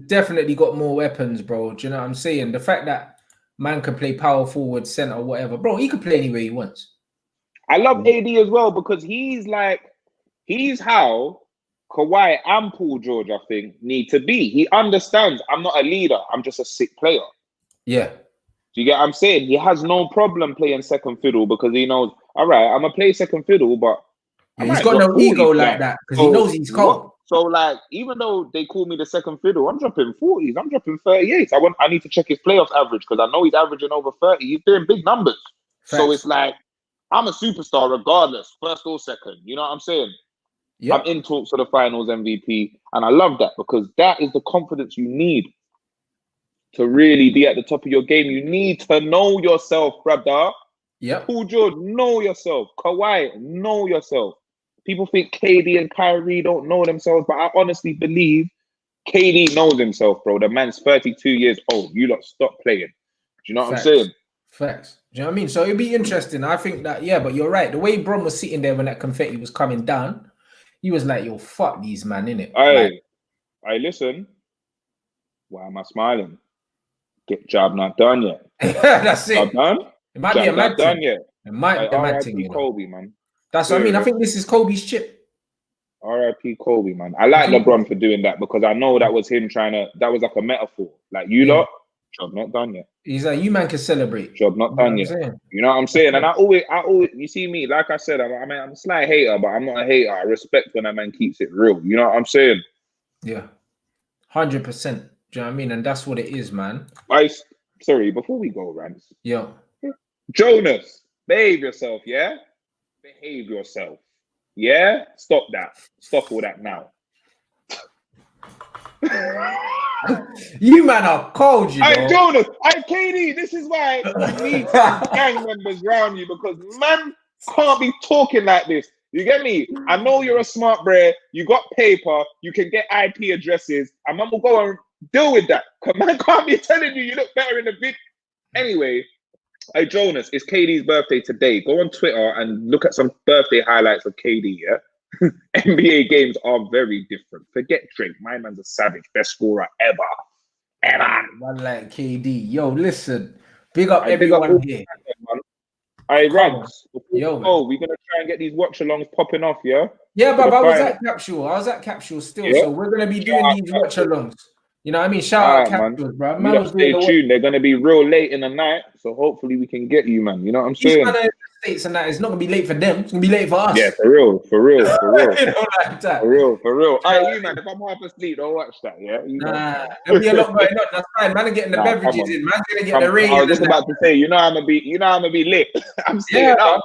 [SPEAKER 1] definitely got more weapons, bro. Do you know what I'm saying? The fact that man can play power forward, center, whatever, bro, he could play anywhere he wants.
[SPEAKER 2] I love AD as well because he's how Kawhi and Paul George, I think, need to be. He understands I'm not a leader, I'm just a sick player.
[SPEAKER 1] Yeah.
[SPEAKER 2] Do you get what I'm saying? He has no problem playing second fiddle because he knows, all right, I'm going to play second fiddle, but
[SPEAKER 1] he's got no ego like that because he knows he's cold.
[SPEAKER 2] So, like, even though they call me the second fiddle, I'm dropping 40s. I'm dropping 38s. I need to check his playoff average because I know he's averaging over 30. He's doing big numbers. Facts. So it's like, I'm a superstar regardless, first or second. You know what I'm saying? Yep. I'm in talks for the Finals MVP, and I love that because that is the confidence you need to really be at the top of your game. You need to know yourself, brother.
[SPEAKER 1] Yeah.
[SPEAKER 2] Paul George, know yourself. Kawhi, know yourself. People think KD and Kyrie don't know themselves, but I honestly believe KD knows himself, bro. The man's 32 years old. You lot stop playing. Do you know what I'm saying?
[SPEAKER 1] Facts. Do you know what I mean? So it'd be interesting. I think that, but you're right. The way Bron was sitting there when that confetti was coming down, he was like, yo, fuck these, man, innit?
[SPEAKER 2] Hey, listen. Why am I smiling? Get job not done yet.
[SPEAKER 1] That's it.
[SPEAKER 2] Job done?
[SPEAKER 1] It might be a mad thing. It might be a mad thing.
[SPEAKER 2] Kobe, man.
[SPEAKER 1] That's what I mean. I think this is Kobe's chip.
[SPEAKER 2] R.I.P. Kobe, man. I like LeBron for doing that because I know that was him that was like a metaphor. Like, you lot, job not done yet.
[SPEAKER 1] He's like, you man can celebrate.
[SPEAKER 2] Job not done yet. You know what I'm saying? And I always, you see me, like I said, I'm a slight hater, but I'm not a hater. I respect when a man keeps it real. You know what I'm saying?
[SPEAKER 1] Yeah. 100%. Do you know what I mean? And that's what it is, man.
[SPEAKER 2] Sorry, before we go, Rants.
[SPEAKER 1] Yeah.
[SPEAKER 2] Jonas, behave yourself, yeah? Behave yourself. Yeah? Stop that. Stop all that now.
[SPEAKER 1] You man are cold, you know.
[SPEAKER 2] Jonas, KD, this is why you need some gang members around you because man can't be talking like this. You get me? I know you're a smart bro. You got paper. You can get IP addresses. And man will go and deal with that. Man can't be telling you look better in the vid. Anyway, hey, Jonas, it's KD's birthday today. Go on Twitter and look at some birthday highlights of KD, yeah? NBA games are very different. Forget Drake. My man's a savage. Best scorer ever.
[SPEAKER 1] Man like KD. Yo, listen. Big up everyone here.
[SPEAKER 2] Hey, Rants. We're going to try and get these watch-alongs popping off, yeah?
[SPEAKER 1] Yeah, but I was at Capsule still. Yeah. So we're going to be doing these watch-alongs. You know what I mean? Shout out Capsules, bro. Man,
[SPEAKER 2] stay tuned. They're going to be real late in the night. So hopefully we can get you, man. You know what I'm saying?
[SPEAKER 1] States and that, it's not going to be late for them. It's going to be late for us.
[SPEAKER 2] Yeah, for real.
[SPEAKER 1] You know, like that.
[SPEAKER 2] For real. Hey, you, man, if I'm half asleep, don't watch that, yeah?
[SPEAKER 1] There'll be a lot going on. That's fine. Man are getting the beverages in. Man's going to get the rain.
[SPEAKER 2] I was just about to say, you know I'm going to be lit. I'm staying up.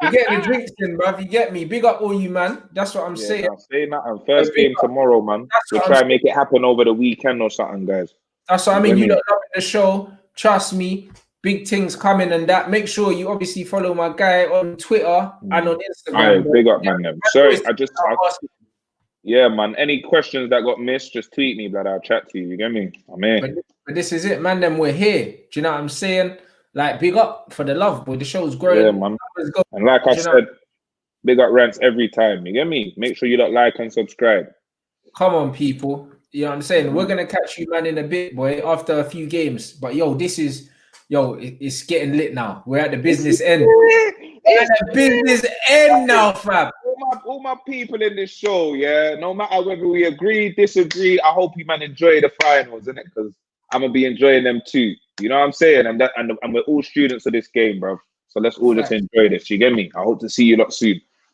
[SPEAKER 1] You're getting the drinks in, bruv. You get me? Big up all you, man. That's what I'm saying.
[SPEAKER 2] I'm saying that. First game tomorrow, man. We'll try and make it happen over the weekend or something, guys.
[SPEAKER 1] That's what I mean. You don't love the show. Trust me. Big things coming and that. Make sure you obviously follow my guy on Twitter and on Instagram.
[SPEAKER 2] All right, big up, man. Sorry, yeah, man. Any questions that got missed, just tweet me, brother. I'll chat to you. You get me? I'm here.
[SPEAKER 1] But this is it, man. Then we're here. Do you know what I'm saying? Like, big up for the love, boy. The show's growing.
[SPEAKER 2] Yeah, man. And like I said, big up Rants every time. You get me? Make sure you like and subscribe.
[SPEAKER 1] Come on, people. You know what I'm saying? We're gonna catch you, man, in a bit, boy, after a few games. But it's getting lit now. We're at the business end. We're at the business end now, fam.
[SPEAKER 2] All my people in this show, yeah. No matter whether we agree, disagree, I hope you man enjoy the finals, innit? Because I'm gonna be enjoying them too. You know what I'm saying? And we're all students of this game, bro. So let's all just
[SPEAKER 1] Facts.
[SPEAKER 2] enjoy this. You get me? I hope to see you lot soon.